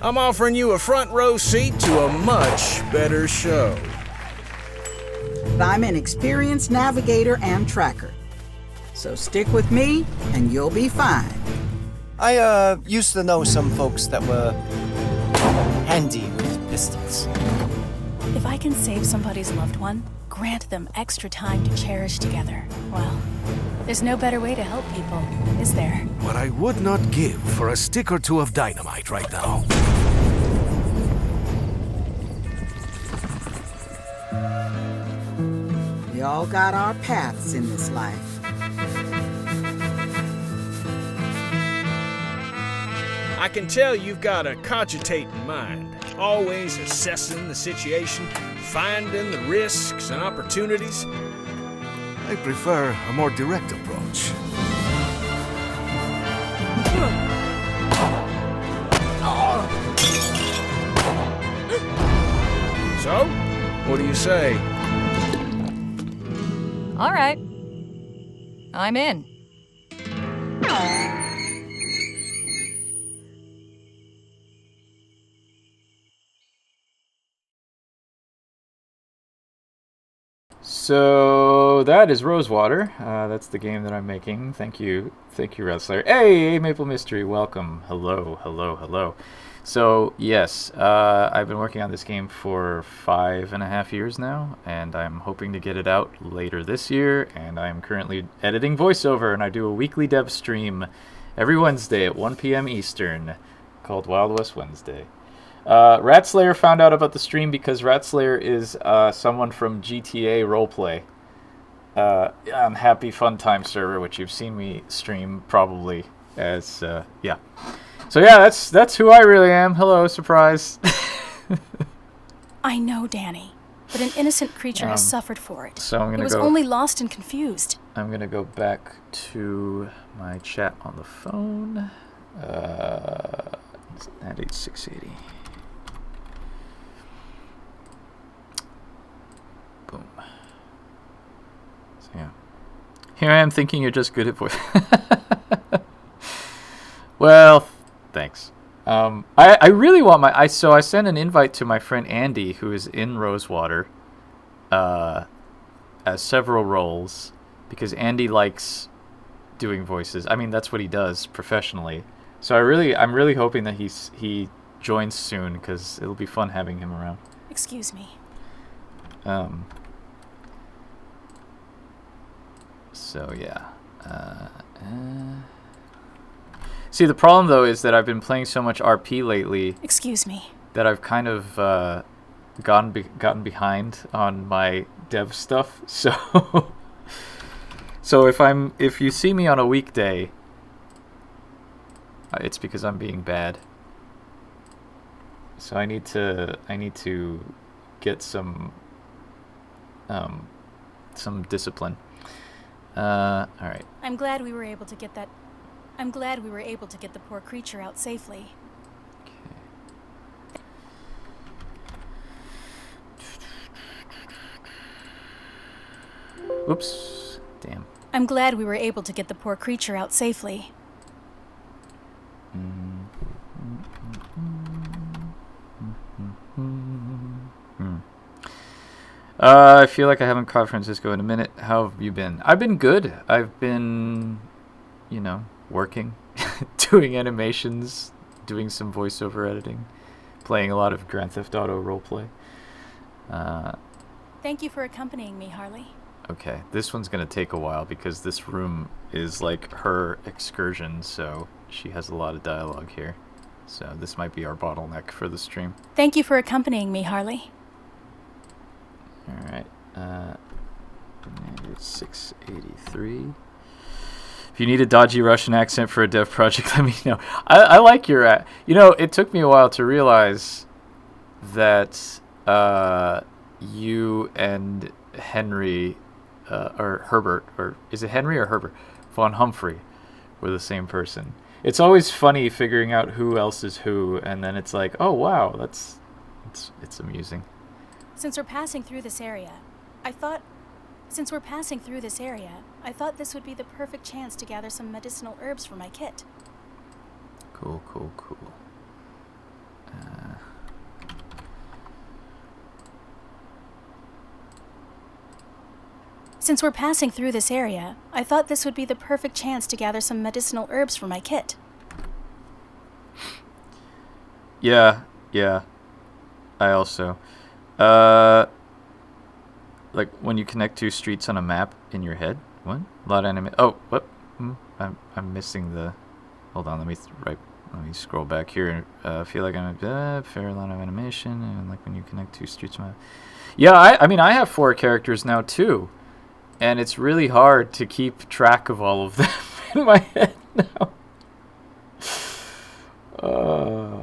I'm offering you a front row seat to a much better show. I'm an experienced navigator and tracker. So stick with me, and you'll be fine. I used to know some folks that were handy with pistols. If I can save somebody's loved one, grant them extra time to cherish together, well, there's no better way to help people, is there? What I would not give for a stick or two of dynamite right now. We all got our paths in this life. I can tell you've got a cogitating mind, always assessing the situation, finding the risks and opportunities. I prefer a more direct approach. So, what do you say? All right. I'm in. So that is Rosewater. That's the game that I'm making. Thank you, Red Slayer. Hey, Maple Mystery, welcome. Hello, hello, hello. So yes, I've been working on this game for 5.5 years now, and I'm hoping to get it out later this year. And I'm currently editing voiceover, and I do a weekly dev stream every Wednesday at 1 p.m. Eastern, called Wild West Wednesday. Ratslayer found out about the stream because Ratslayer is someone from GTA Roleplay on Happy Fun Time server, which you've seen me stream probably as yeah. So yeah, that's who I really am. Hello, surprise. I know, Danny, but an innocent creature has suffered for it. So I'm gonna It was only lost and confused. I'm gonna go back to my chat on the phone. At 8680. Boom. So yeah. Here I am thinking you're just good at voice. Well, thanks. I really want so I sent an invite to my friend Andy, who is in Rosewater, as several roles, because Andy likes doing voices. I mean, that's what he does professionally. So I'm really hoping that he joins soon, because it'll be fun having him around. Excuse me. So yeah. See, the problem though is that I've been playing so much RP lately. Excuse me. That I've kind of gotten behind on my dev stuff. So if you see me on a weekday, it's because I'm being bad. So I need to get some discipline. All right. I'm glad we were able to get the poor creature out safely. Oops. Damn. I'm glad we were able to get the poor creature out safely. I feel like I haven't caught Francisco in a minute. How have you been? I've been good. I've been, working, doing animations, doing some voiceover editing, playing a lot of Grand Theft Auto roleplay. Thank you for accompanying me, Harley. Okay, this one's going to take a while because this room is like her excursion, so she has a lot of dialogue here. So this might be our bottleneck for the stream. Thank you for accompanying me, Harley. All right. It's 683. If you need a dodgy Russian accent for a dev project, let me know. I like your... it took me a while to realize that you and Henry, or Herbert, or is it Henry or Herbert? Von Humphrey were the same person. It's always funny figuring out who else is who, and then it's like, oh, wow, it's amusing. Since we're passing through this area, I thought this would be the perfect chance to gather some medicinal herbs for my kit. Cool. Since we're passing through this area, I thought this would be the perfect chance to gather some medicinal herbs for my kit. Yeah. I also... like when you connect two streets on a map in your head. What? A lot of anime. Oh, what? I'm missing the. Hold on. Let me scroll back here. I feel like I'm a fair lot of animation, and like when you connect two streets on a map. Yeah, I mean I have 4 characters now too, and it's really hard to keep track of all of them in my head now.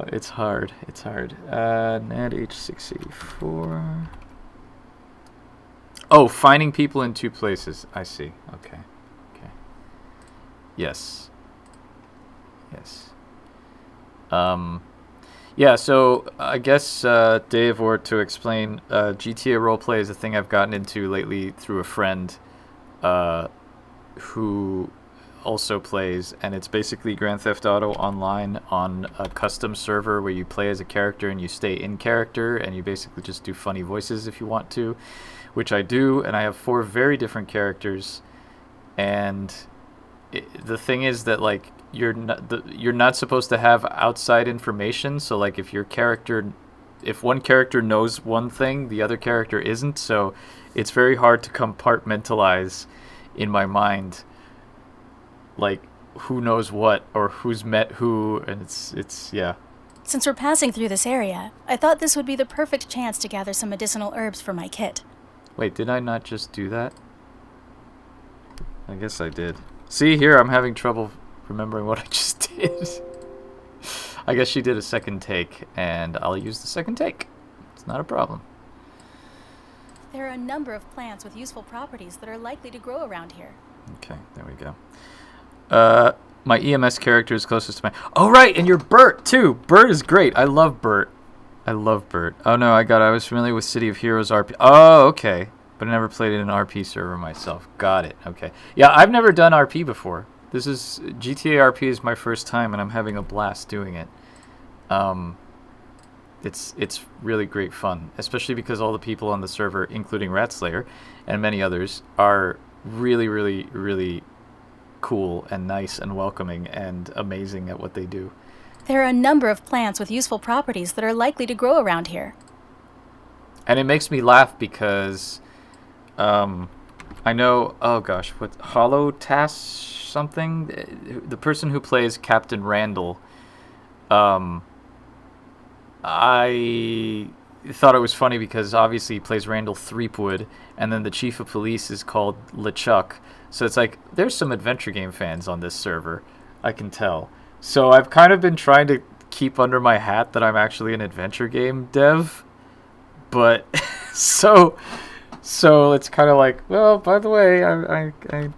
It's hard. Nat H684. Oh, finding people in 2 places. I see. Okay. Yes. Yeah, so I guess, Dave, or to explain, GTA roleplay is a thing I've gotten into lately through a friend who also plays, and it's basically Grand Theft Auto Online on a custom server where you play as a character and you stay in character, and you basically just do funny voices if you want to, which I do, and I have 4 very different characters, and the thing is that like you're not supposed to have outside information, so like if one character knows one thing, the other character isn't, so it's very hard to compartmentalize in my mind like who knows what or who's met who, and it's yeah, Since we're passing through this area, I thought this would be the perfect chance to gather some medicinal herbs for my kit. Wait, did I not just do that? I guess I did. See, here I'm having trouble remembering what I just did. I guess she did a second take, and I'll use the second take. It's not a problem. There are a number of plants with useful properties that are likely to grow around here. Okay, there we go. My EMS character is closest to my... Oh, right, and you're Bert, too. Bert is great. I love Bert. Oh, no, I was familiar with City of Heroes RP. Oh, okay. But I never played in an RP server myself. Got it. Okay. Yeah, I've never done RP before. GTA RP is my first time, and I'm having a blast doing it. It's really great fun, especially because all the people on the server, including Ratslayer and many others, are really, really, really cool and nice and welcoming and amazing at what they do. There are a number of plants with useful properties that are likely to grow around here. And it makes me laugh because I know, oh gosh, what, Holotask something? The person who plays Captain Randall, I thought it was funny because obviously he plays Randall Threepwood, and then the chief of police is called LeChuck. So it's like, there's some adventure game fans on this server, I can tell. So I've kind of been trying to keep under my hat that I'm actually an adventure game dev, but so it's kind of like, well, by the way, I I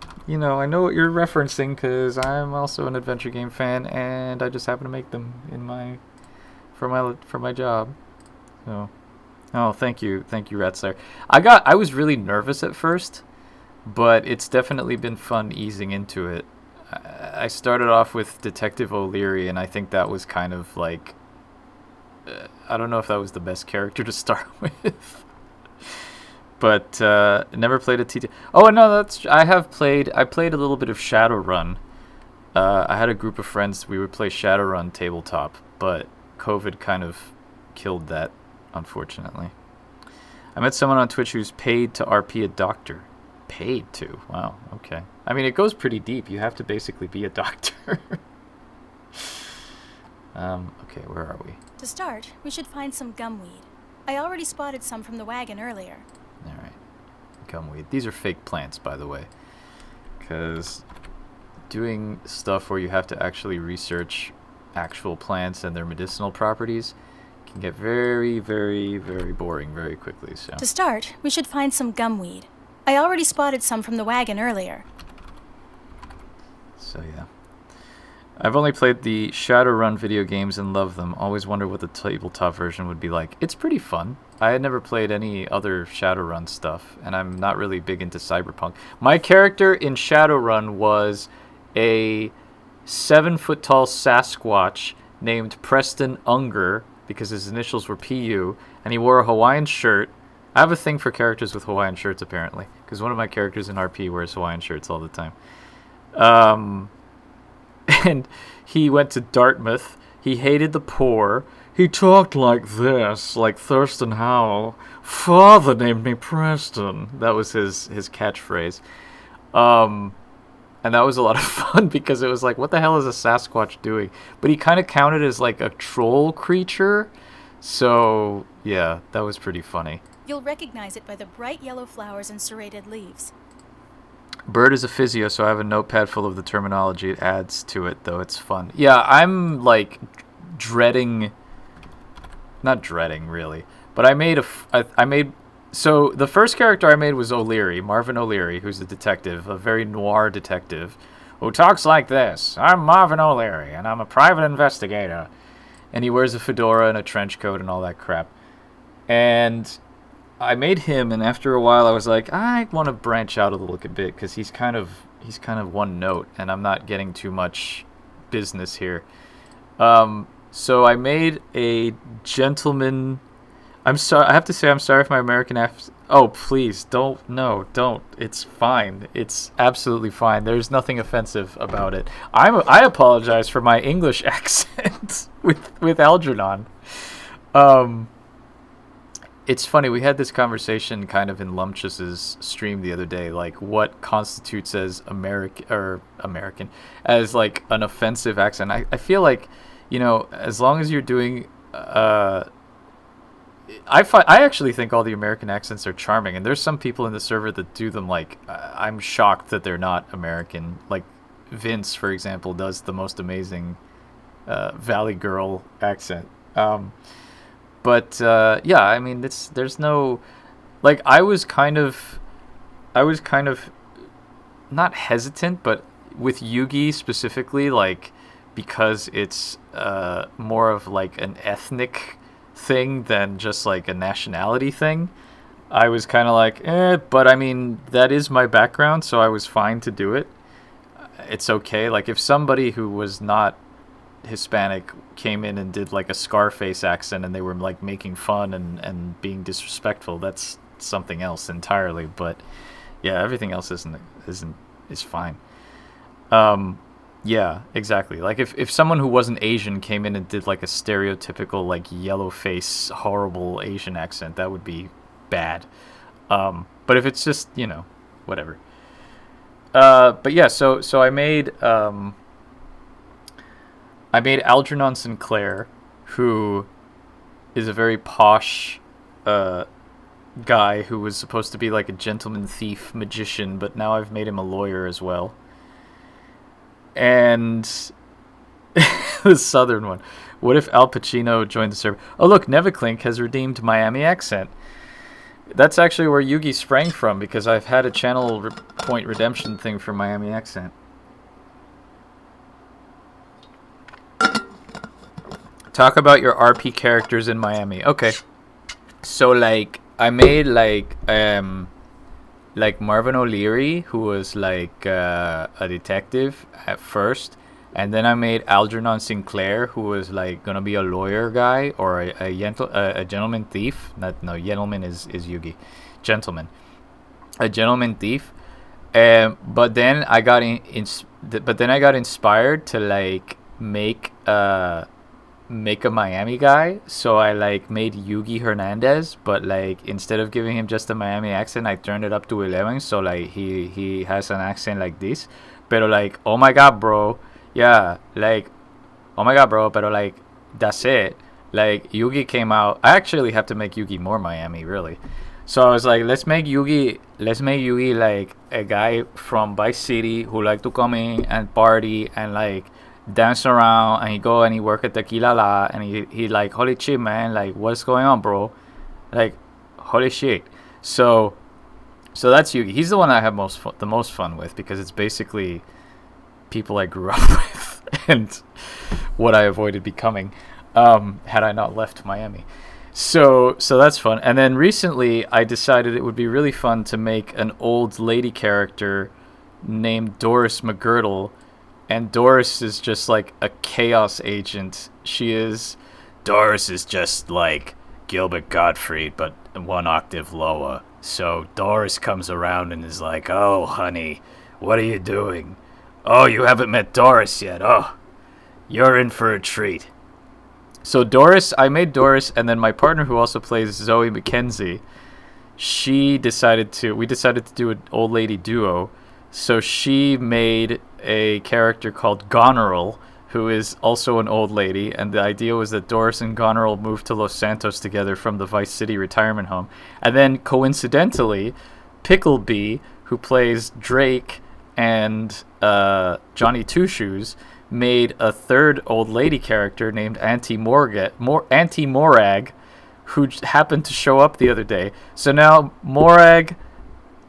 know what you're referencing because I'm also an adventure game fan, and I just happen to make them for my job. So, oh, thank you, Ratslayer. I was really nervous at first, but it's definitely been fun easing into it. I started off with Detective O'Leary, and I think that was kind of like, I don't know if that was the best character to start with. But never played a TT. Oh, no, I played a little bit of Shadowrun. I had a group of friends, we would play Shadowrun tabletop, but COVID kind of killed that, unfortunately. I met someone on Twitch who's paid to RP a doctor. Paid to? Wow, okay. I mean, it goes pretty deep. You have to basically be a doctor. Okay, where are we? To start, we should find some gumweed. I already spotted some from the wagon earlier. Alright. Gumweed. These are fake plants, by the way. Because doing stuff where you have to actually research actual plants and their medicinal properties can get very, very, very boring very quickly. So to start, we should find some gumweed. I already spotted some from the wagon earlier. So yeah. I've only played the Shadowrun video games and love them. Always wondered what the tabletop version would be like. It's pretty fun. I had never played any other Shadowrun stuff, and I'm not really big into cyberpunk. My character in Shadowrun was a 7-foot-tall Sasquatch named Preston Unger, because his initials were PU, and he wore a Hawaiian shirt. I have a thing for characters with Hawaiian shirts, apparently, because one of my characters in RP wears Hawaiian shirts all the time. And he went to Dartmouth. He hated the poor. He talked like this, like Thurston Howell. Father named me Preston. That was his catchphrase. And that was a lot of fun because it was like, what the hell is a Sasquatch doing? But he kind of counted as like a troll creature. So, yeah, that was pretty funny. You'll recognize it by the bright yellow flowers and serrated leaves. Bird is a physio, so I have a notepad full of the terminology. It adds to it, though. It's fun. Yeah, I'm, like, dreading... Not dreading, really. But so, the first character I made was O'Leary, Marvin O'Leary, who's a detective, a very noir detective, who talks like this. I'm Marvin O'Leary, and I'm a private investigator. And he wears a fedora and a trench coat and all that crap. And I made him, and after a while I was like, I want to branch out a little bit, because he's kind of one note, and I'm not getting too much business here. So I made a gentleman... I'm sorry. I have to say I'm sorry if my American accent... Oh, please, don't. It's fine. It's absolutely fine. There's nothing offensive about it. I apologize for my English accent with Algernon. It's funny, we had this conversation kind of in Lumptius's stream the other day, like what constitutes as American, as like an offensive accent. I feel like, as long as you're doing, I actually think all the American accents are charming, and there's some people in the server that do them. Like, I'm shocked that they're not American. Like, Vince, for example, does the most amazing Valley Girl accent. But yeah, I mean, there's no, like, I was kind of not hesitant, but with Yugi specifically, like, because it's more of like an ethnic thing than just like a nationality thing, I was kind of like, but I mean, that is my background, so I was fine to do it. It's okay. Like, if somebody who was not Hispanic came in and did like a Scarface accent and they were like making fun and being disrespectful, that's something else entirely. But yeah, everything else is fine. Yeah, exactly. Like, if someone who wasn't Asian came in and did like a stereotypical like yellow face horrible Asian accent, that would be bad. But if it's just, whatever. But yeah, so I made Algernon Sinclair, who is a very posh guy who was supposed to be like a gentleman thief magician, but now I've made him a lawyer as well. And the southern one. What if Al Pacino joined the server? Oh, look, Neviclink has redeemed Miami accent. That's actually where Yugi sprang from, because I've had a channel point redemption thing for Miami accent. Talk about your RP characters in Miami. Okay. So, like, I made, like Marvin O'Leary, who was, like, a detective at first. And then I made Algernon Sinclair, who was, like, gonna be a lawyer guy, or a gentleman thief. No, gentleman is Yugi. Gentleman. A gentleman thief. But then I got inspired to, like, make a Miami guy, so I like made Yugi Hernandez, but like instead of giving him just a Miami accent, I turned it up to 11, so like he has an accent like this, pero like, oh my god bro, yeah, like, oh my god bro, pero like, that's it. Like, Yugi came out. I actually have to make Yugi more Miami, really. So I was like, let's make Yugi like a guy from Vice City who like to come in and party and like dance around, and he go and he work at Tequila La, and he like, holy shit man, like, what's going on bro, like, holy shit. So that's Yugi. He's the one I have the most fun with, because it's basically people I grew up with and what I avoided becoming had I not left Miami. So that's fun. And then recently I decided it would be really fun to make an old lady character named Doris McGirdle. And Doris is just like a chaos agent. Doris is just like Gilbert Gottfried, but 1 octave lower. So Doris comes around and is like, oh, honey, what are you doing? Oh, you haven't met Doris yet. Oh, you're in for a treat. So I made Doris, and then my partner who also plays Zoe McKenzie, we decided to do an old lady duo. So she made a character called Goneril, who is also an old lady, and the idea was that Doris and Goneril moved to Los Santos together from the Vice City retirement home. And then, coincidentally, Picklebee, who plays Drake and Johnny Two Shoes, made a third old lady character named Auntie Morag, who happened to show up the other day. So now Morag,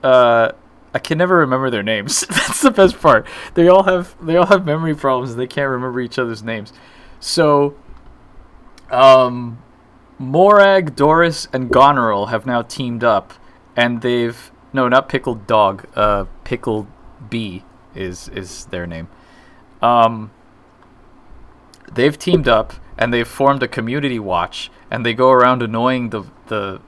I can never remember their names. That's the best part. They all have memory problems, and they can't remember each other's names. So, Morag, Doris, and Goneril have now teamed up, and not Pickled Dog. Pickled Bee is their name. They've teamed up, and they've formed a community watch, and they go around annoying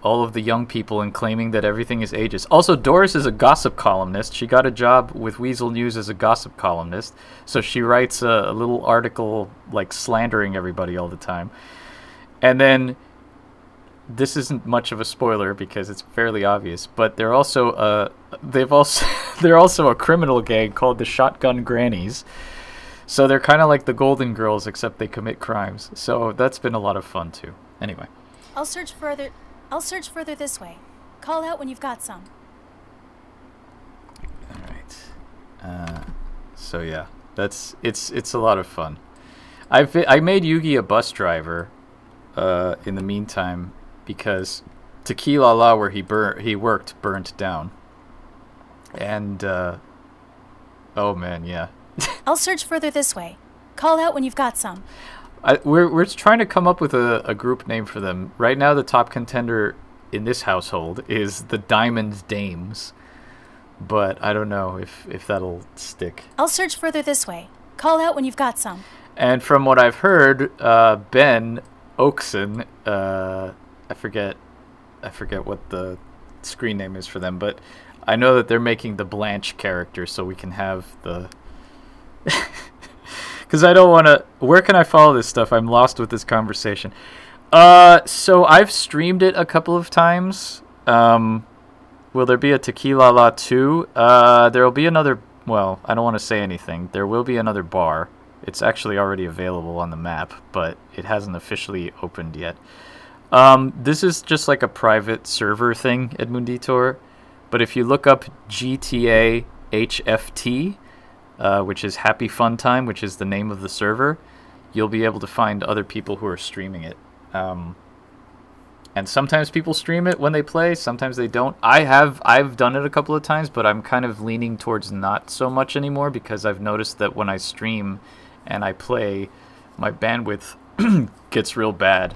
all of the young people and claiming that everything is ageist. Also, Doris is a gossip columnist. She got a job with Weasel News as a gossip columnist, so she writes a little article like slandering everybody all the time. And then, this isn't much of a spoiler because it's fairly obvious, but they're also a criminal gang called the Shotgun Grannies. So they're kind of like the Golden Girls, except they commit crimes. So that's been a lot of fun too. Anyway. I'll search further this way. Call out when you've got some. All right. So yeah, it's a lot of fun. I made Yugi a bus driver in the meantime because Tequila La, where he worked, burnt down. And oh man, yeah. I'll search further this way. Call out when you've got some. We're trying to come up with a group name for them. Right now, the top contender in this household is the Diamond Dames, but I don't know if that'll stick. I'll search further this way. Call out when you've got some. And from what I've heard, Ben Oakson, I forget what the screen name is for them, but I know that they're making the Blanche character, so we can have the. Because I don't want to. Where can I follow this stuff? I'm lost with this conversation. So I've streamed it a couple of times. Will there be a Tequila La 2? There will be another. Well, I don't want to say anything. There will be another bar. It's actually already available on the map, but it hasn't officially opened yet. This is just like a private server thing, Edmunditor. But if you look up GTA HFT, which is Happy Fun Time, which is the name of the server, you'll be able to find other people who are streaming it. And sometimes people stream it when they play, sometimes they don't. I've done it a couple of times, but I'm kind of leaning towards not so much anymore because I've noticed that when I stream and I play, my bandwidth gets real bad.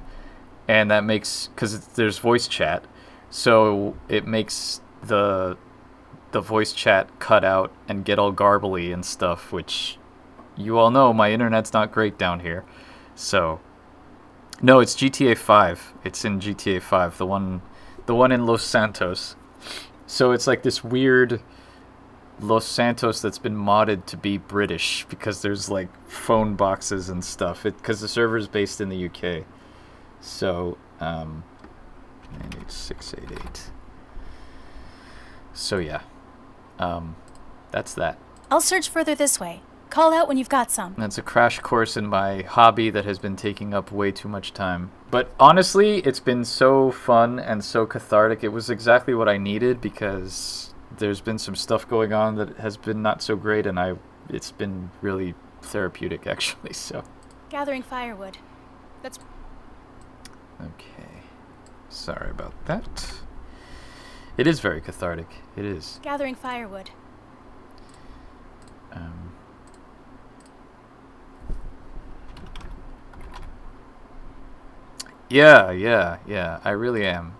And that makes, because there's voice chat, so it makes the voice chat cut out and get all garbly and stuff, which you all know my internet's not great down here. So, no, it's GTA 5. It's in GTA 5, the one in Los Santos. So it's like this weird Los Santos that's been modded to be British because there's like phone boxes and stuff. Because the server's based in the UK. So, 98688. So yeah, that's that. I'll search further this way. Call out when you've got some. That's a crash course in my hobby that has been taking up way too much time. But honestly, it's been so fun and so cathartic. It was exactly what I needed because there's been some stuff going on that has been not so great, and it's been really therapeutic actually. So. Gathering firewood. That's. Okay. Sorry about that. It is very cathartic. It is. Gathering firewood. Yeah. I really am.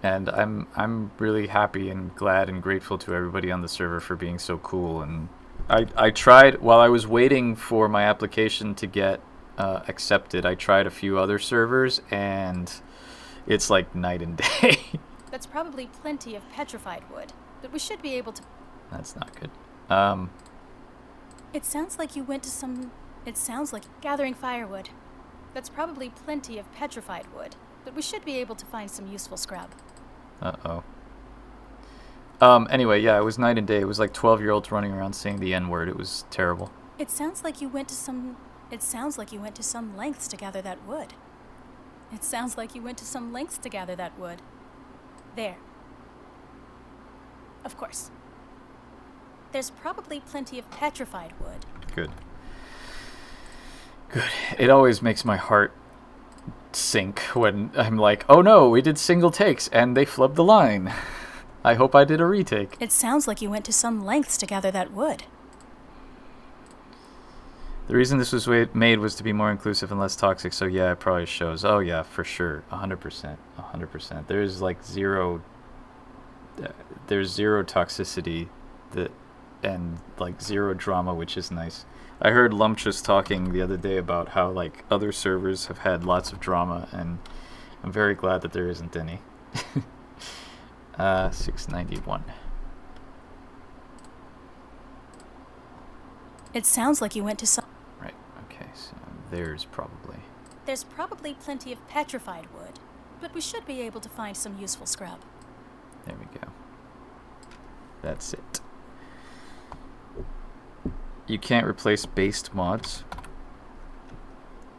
And I'm really happy and glad and grateful to everybody on the server for being so cool. And I tried, while I was waiting for my application to get accepted, I tried a few other servers, and it's like night and day. That's probably plenty of petrified wood, but we should be able to. That's not good. It sounds like you went to some. It sounds like gathering firewood. That's probably plenty of petrified wood, but we should be able to find some useful scrub. Uh-oh. Anyway, yeah, it was night and day. It was like 12-year-olds running around saying the N-word. It was terrible. It sounds like you went to some. It sounds like you went to some lengths to gather that wood. It sounds like you went to some lengths to gather that wood. There. Of course. There's probably plenty of petrified wood. Good. It always makes my heart sink when I'm like, oh no, we did single takes and they flubbed the line. I hope I did a retake. It sounds like you went to some lengths to gather that wood. The reason this was made was to be more inclusive and less toxic, so yeah, it probably shows. Oh yeah, for sure. 100%. There's like zero toxicity and like zero drama, which is nice. I heard Lumptious talking the other day about how like other servers have had lots of drama, and I'm very glad that there isn't any. 691. It sounds like you went to some. Right, okay, so there's probably plenty of petrified wood, but we should be able to find some useful scrub. There we go. That's it. You can't replace based mods.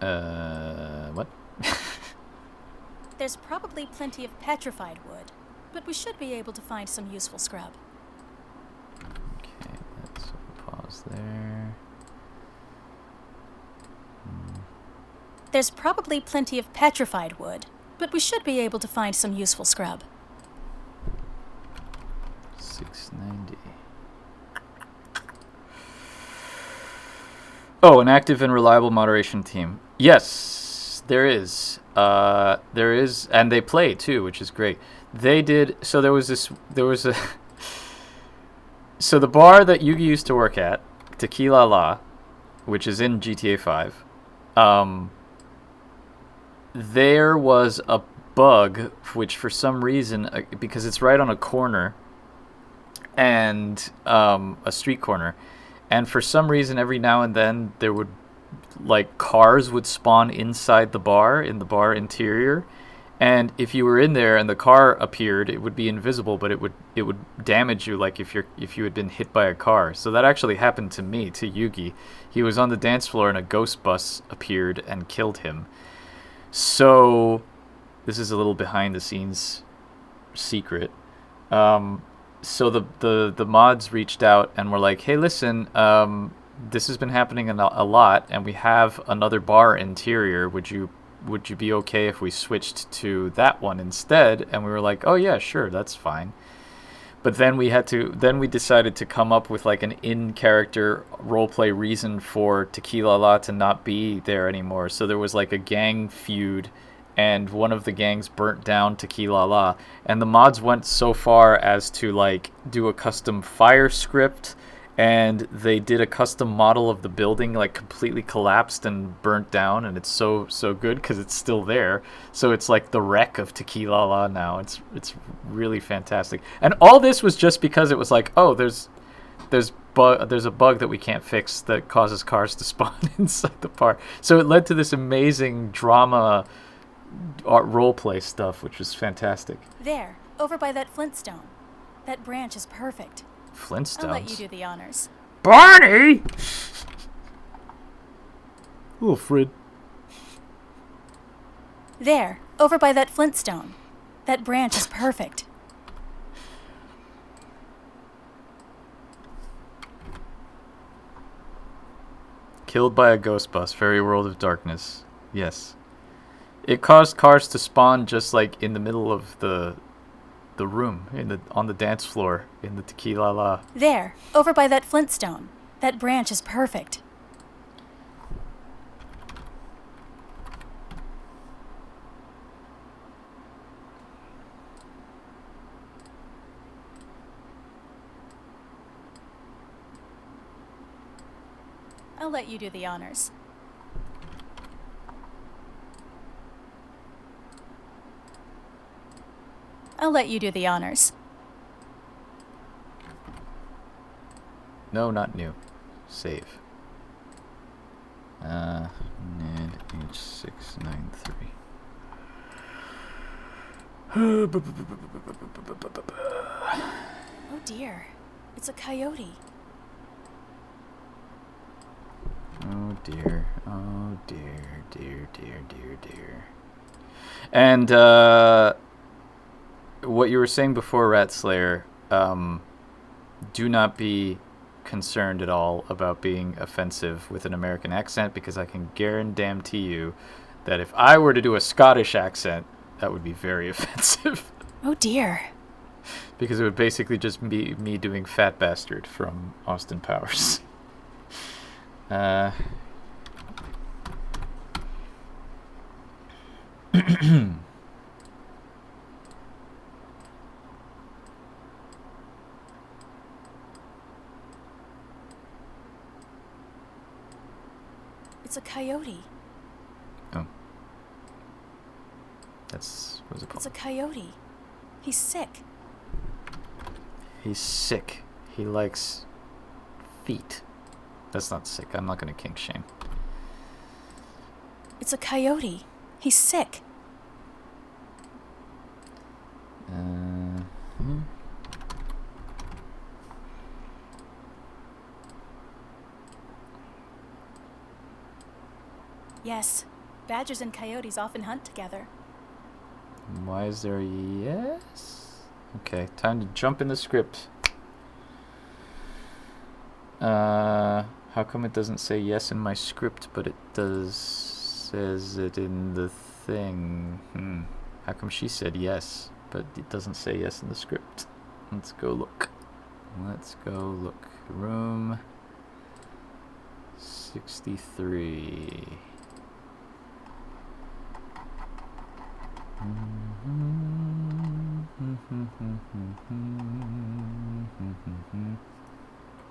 What? There's probably plenty of petrified wood, but we should be able to find some useful scrub. Okay, let's pause there. There's probably plenty of petrified wood, but we should be able to find some useful scrub. 690. Oh, an active and reliable moderation team. Yes, there is. There is, and they play too, which is great. They did. So there was a. So the bar that Yugi used to work at, Tequila La, which is in GTA 5. There was a bug which, for some reason, because it's right on a corner, and a street corner, and for some reason, every now and then there would, like, cars would spawn inside the bar, in the bar interior, and if you were in there and the car appeared, it would be invisible, but it would damage you, like if you had been hit by a car. So that actually happened to me, to Yugi. He was on the dance floor and a ghost bus appeared and killed him. So this is a little behind the scenes secret. So the mods reached out and were like, hey, listen, this has been happening a lot, and we have another bar interior. Would you be okay if we switched to that one instead? And we were like, oh yeah, sure, that's fine. But then we decided to come up with like an in-character roleplay reason for Tequila La to not be there anymore. So there was like a gang feud, and one of the gangs burnt down Tequila La, and the mods went so far as to like do a custom fire script, and they did a custom model of the building, like completely collapsed and burnt down, and it's so good because it's still there. So it's like the wreck of Tequila La now. It's really fantastic. And all this was just because it was like, oh, there's a bug that we can't fix that causes cars to spawn inside the bar. So it led to this amazing drama roleplay stuff, which was fantastic. There, over by that Flintstone. That branch is perfect. Flintstones? I'll let you do the honors. Barney! Oh, Fred. There, over by that Flintstone. That branch is perfect. Killed by a ghost bus, Fairy World of Darkness. Yes. It caused cars to spawn just like in the middle of the room, on the dance floor in the Tequila La. There, over by that Flintstone. That branch is perfect. I'll let you do the honors. I'll let you do the honors. No, not new. Save. Ned H693. Oh dear, it's a coyote. Oh dear. Oh dear, dear, dear, dear, dear. And what you were saying before, Rat Slayer, do not be concerned at all about being offensive with an American accent, because I can guarantee you that if I were to do a Scottish accent, that would be very offensive. Oh dear. Because it would basically just be me doing Fat Bastard from Austin Powers. It's a coyote. Oh. What's it called? It's a coyote. He's sick. He's sick. He likes feet. That's not sick. I'm not going to kink shame. It's a coyote. He's sick. Yes. Badgers and coyotes often hunt together. Why is there a yes? Okay, time to jump in the script. How come it doesn't say yes in my script, but it says it in the thing? How come she said yes, but it doesn't say yes in the script? Let's go look. Room 63.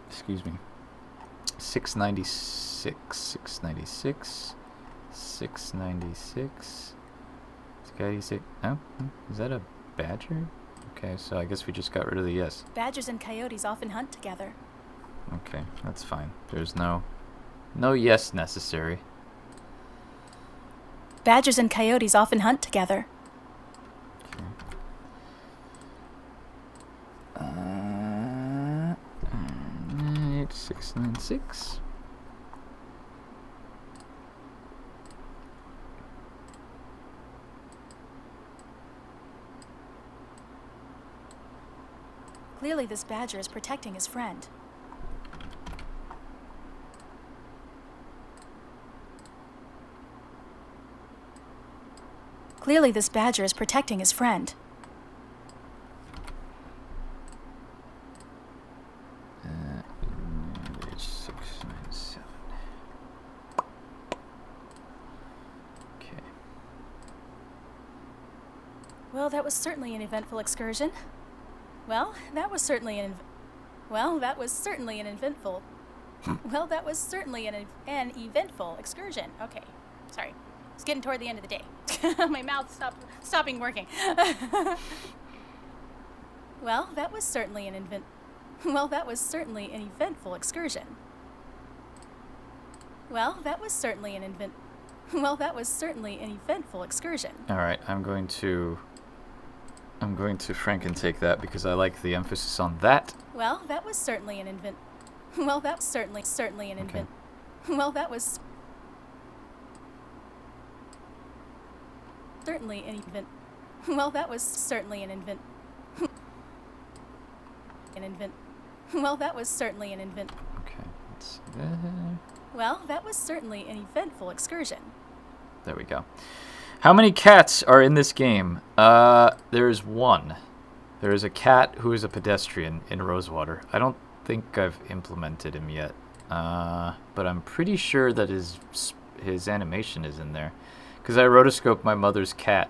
Excuse me. 696. Oh, is that a badger? Okay, so I guess we just got rid of the yes. Badgers and coyotes often hunt together. Okay, that's fine. There's no yes necessary. Badgers and coyotes often hunt together. Okay. 696. Clearly this badger is protecting his friend. Clearly this badger is protecting his friend. Page 697. Okay. Well, that was certainly an eventful excursion. Well, that was certainly an eventful excursion. Okay, sorry. It's getting toward the end of the day. My mouth stopping working. Well, that was certainly an eventful excursion. Well, that was certainly an eventful excursion. All right, I'm going to Franken take that because I like the emphasis on that. Well, that was certainly an event. Well, that was certainly an event. Well, that was certainly an event. Well, that was certainly an event. Well, that was certainly an event. Okay, let's see there. Well, that was certainly an eventful excursion. There we go. How many cats are in this game? There's one. There is a cat who is a pedestrian in Rosewater. I don't think I've implemented him yet. But I'm pretty sure that his animation is in there. Because I rotoscoped my mother's cat.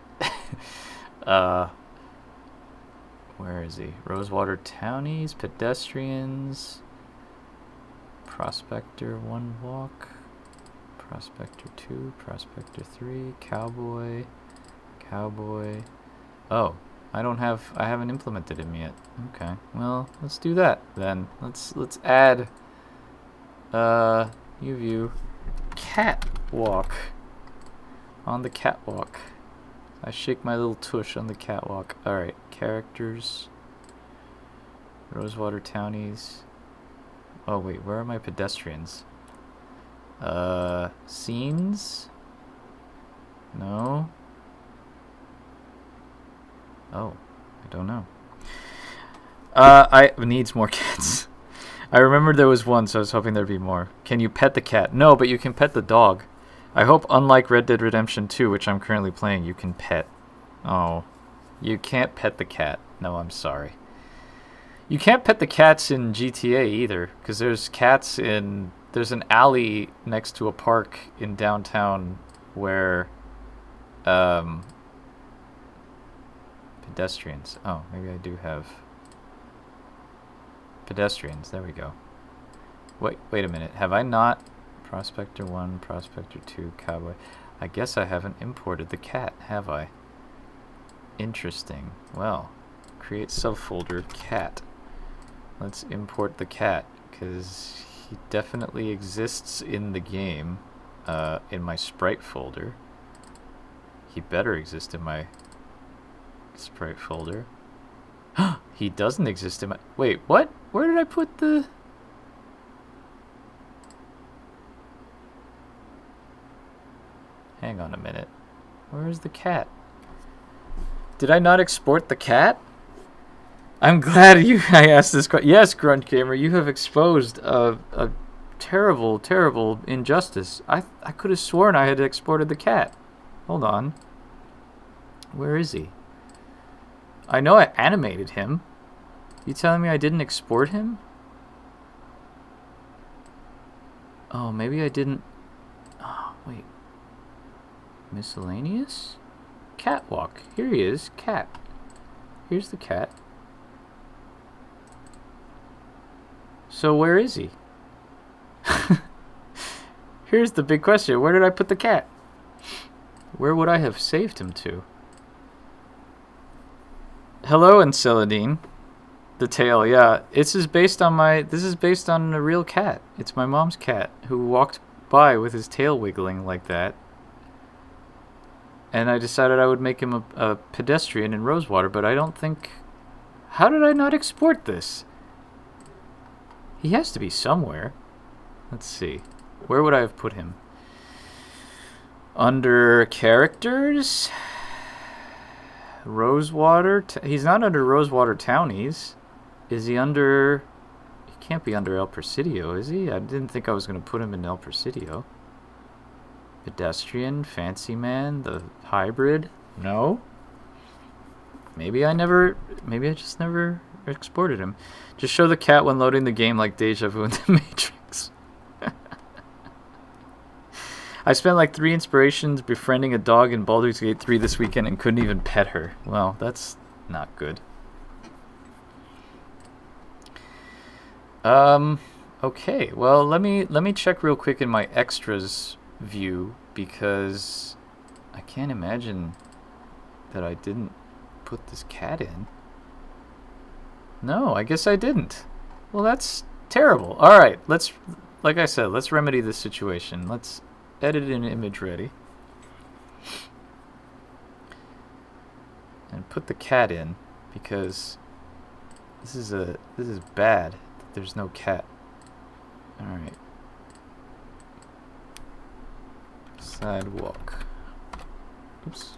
Where is he? Rosewater Townies, pedestrians, Prospector 1 walk, Prospector 2, Prospector 3, Cowboy. Oh, I haven't implemented him yet. Okay, well, let's do that then. Let's add new view catwalk on the catwalk. I shake my little tush on the catwalk. Alright, characters. Rosewater Townies. Oh wait, where are my pedestrians? Scenes? No. Oh, I don't know. I needs more cats. I remembered there was one, so I was hoping there'd be more. Can you pet the cat? No, but you can pet the dog. I hope, unlike Red Dead Redemption 2, which I'm currently playing, you can pet. Oh, you can't pet the cat. No, I'm sorry. You can't pet the cats in GTA either, because there's cats in... There's an alley next to a park in downtown where... pedestrians. Oh, maybe I do have... pedestrians. There we go. Wait a minute. Have I not... Prospector 1, Prospector 2, Cowboy. I guess I haven't imported the cat, have I? Interesting. Well, create subfolder cat. Let's import the cat, because he definitely exists in the game, in my sprite folder. He better exist in my sprite folder. He doesn't exist in my... Wait, what? Where did I put the... Where's the cat? Did I not export the cat? I'm glad I asked this question. Yes, Grunt Gamer, you have exposed a terrible, terrible injustice. I could have sworn I had exported the cat. Hold on. Where is he? I know I animated him. You telling me I didn't export him? Oh, maybe I didn't... Oh, wait. Miscellaneous? Catwalk. Here he is. Cat. Here's the cat. So where is he? Here's the big question. Where did I put the cat? Where would I have saved him to? Hello, Enceladine. The tail, yeah. This is based on a real cat. It's my mom's cat who walked by with his tail wiggling like that. And I decided I would make him a pedestrian in Rosewater, but I don't think... How did I not export this? He has to be somewhere. Let's see. Where would I have put him? Under characters? Rosewater? He's not under Rosewater Townies. Is he under... He can't be under El Presidio, is he? I didn't think I was going to put him in El Presidio. Pedestrian, Fancy Man, the hybrid? No? Maybe I just never exported him. Just show the cat when loading the game like Deja Vu in the Matrix. I spent like 3 inspirations befriending a dog in Baldur's Gate 3 this weekend and couldn't even pet her. Well, that's not good. Okay. Well, let me check real quick in my extras view because I can't imagine that I didn't put this cat in. No, I guess I didn't. Well, that's terrible. All right, like I said, let's remedy this situation. Let's edit an image ready. And put the cat in because this is bad that there's no cat. All right. Sidewalk. Oops.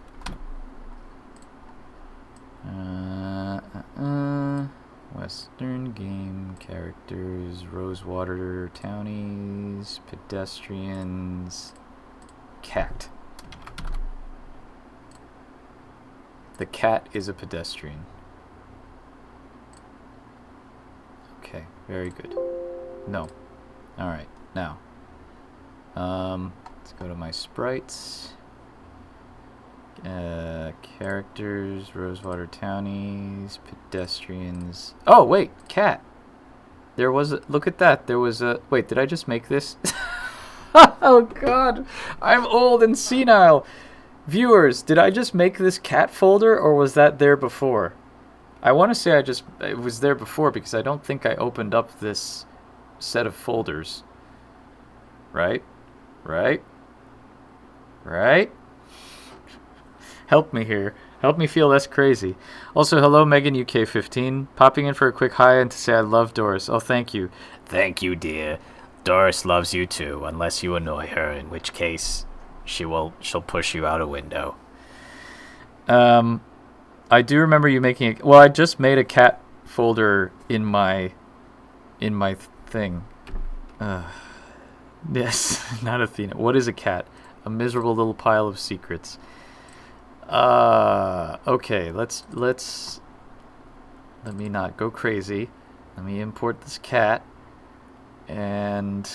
Western game characters, Rosewater Townies, pedestrians, cat. The cat is a pedestrian. Okay, very good. No. Alright, now. Let's go to my sprites. Characters, Rosewater Townies, pedestrians. Oh, wait, cat. There was a, look at that. There was a, wait, did I just make this? Oh, God. I'm old and senile. Viewers, did I just make this cat folder or was that there before? I want to say it was there before because I don't think I opened up this set of folders. Right? Right? Right? Help me here. Help me feel less crazy. Also, hello, Megan UK15. Popping in for a quick hi and to say I love Doris. Oh, thank you. Thank you, dear. Doris loves you too, unless you annoy her, in which case she'll push you out a window. I do remember you making well, I just made a cat folder in my thing. Yes, not Athena. What is a cat? A miserable little pile of secrets. Okay, let's let me not go crazy. Let me import this cat and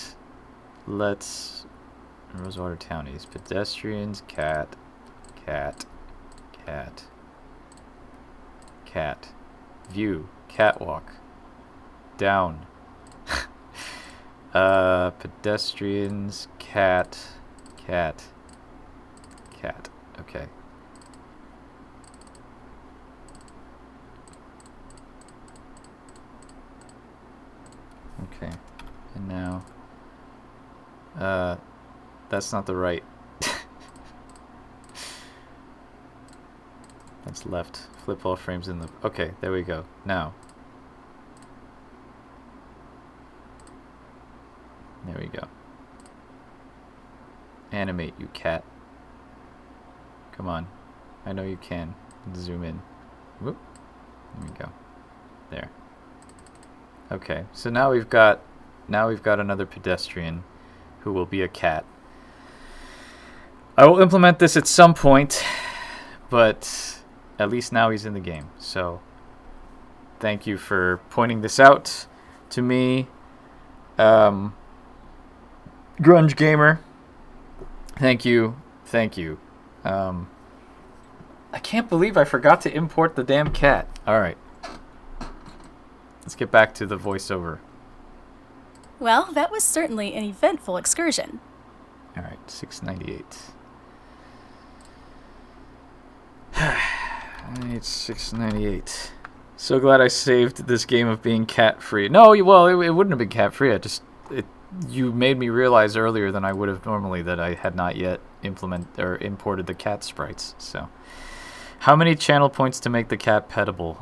let's Rosewater Townies, pedestrians, cat, view, catwalk, down, pedestrians, cat, okay. Okay, and now, that's not the right. That's left. Flip all frames in the, okay, there we go. Now. There we go. Animate, you cat. Come on. I know you can. Zoom in. Whoop. There we go. There. Okay, so now we've got another pedestrian who will be a cat. I will implement this at some point, but at least now he's in the game. So thank you for pointing this out to me, Grunge Gamer. Thank you. I can't believe I forgot to import the damn cat. All right. Let's get back to the voiceover. Well, that was certainly an eventful excursion. All right, 698. It's 698. So glad I saved this game of being cat-free. No, well, it wouldn't have been cat-free. You made me realize earlier than I would have normally that I had not yet imported the cat sprites. So, how many channel points to make the cat pettable?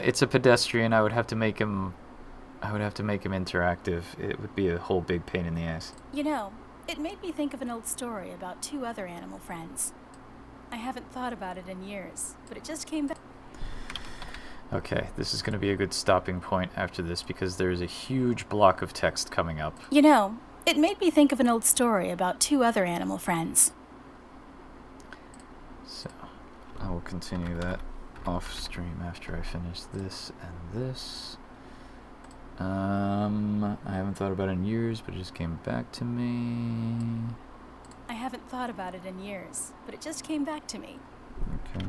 It's a pedestrian. I would have to make him interactive. It would be a whole big pain in the ass. You know, it made me think of an old story about two other animal friends. I haven't thought about it in years, but it just came back. Okay, this is going to be a good stopping point after this because there's a huge block of text coming up. You know, it made me think of an old story about two other animal friends. So, I will continue that off stream after I finish this and this. I haven't thought about it in years, but it just came back to me. I haven't thought about it in years, but it just came back to me. Okay.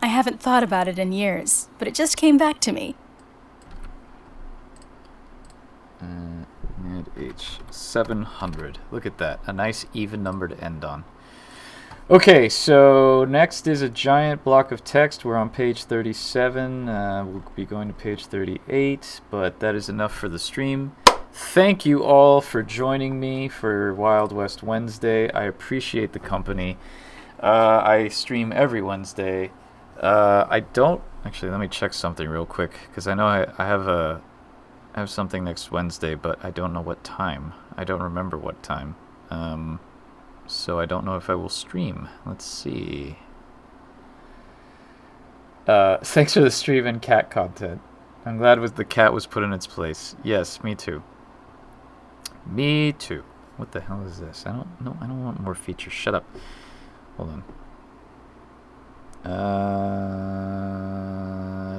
I haven't thought about it in years, but it just came back to me. Mid H 700. Look at that. A nice even number to end on. Okay, so next is a giant block of text. We're on page 37. We'll be going to page 38, but that is enough for the stream. Thank you all for joining me for Wild West Wednesday. I appreciate the company. I stream every Wednesday. I don't actually. Let me check something real quick because I know I have something next Wednesday, but I don't know what time. I don't remember what time. So I don't know if I will stream. Let's see. Thanks for the stream and cat content. I'm glad the cat was put in its place. Yes, me too. Me too. What the hell is this? I don't want more features. Shut up. Hold on.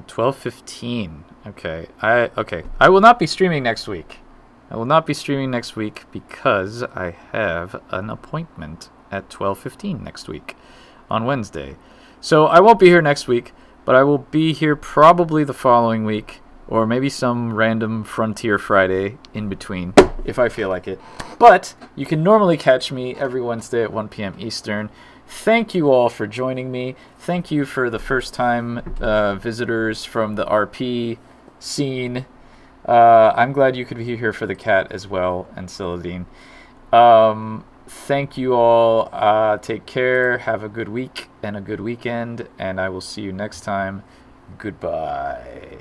12:15. Okay. I will not be streaming next week. Because I have an appointment at 12:15 next week on Wednesday. So I won't be here next week, but I will be here probably the following week or maybe some random Frontier Friday in between if I feel like it. But you can normally catch me every Wednesday at 1 p.m. Eastern. Thank you all for joining me. Thank you for the first-time visitors from the RP scene. I'm glad you could be here for the cat as well, and Celadine. Thank you all. Take care. Have a good week and a good weekend, and I will see you next time. Goodbye.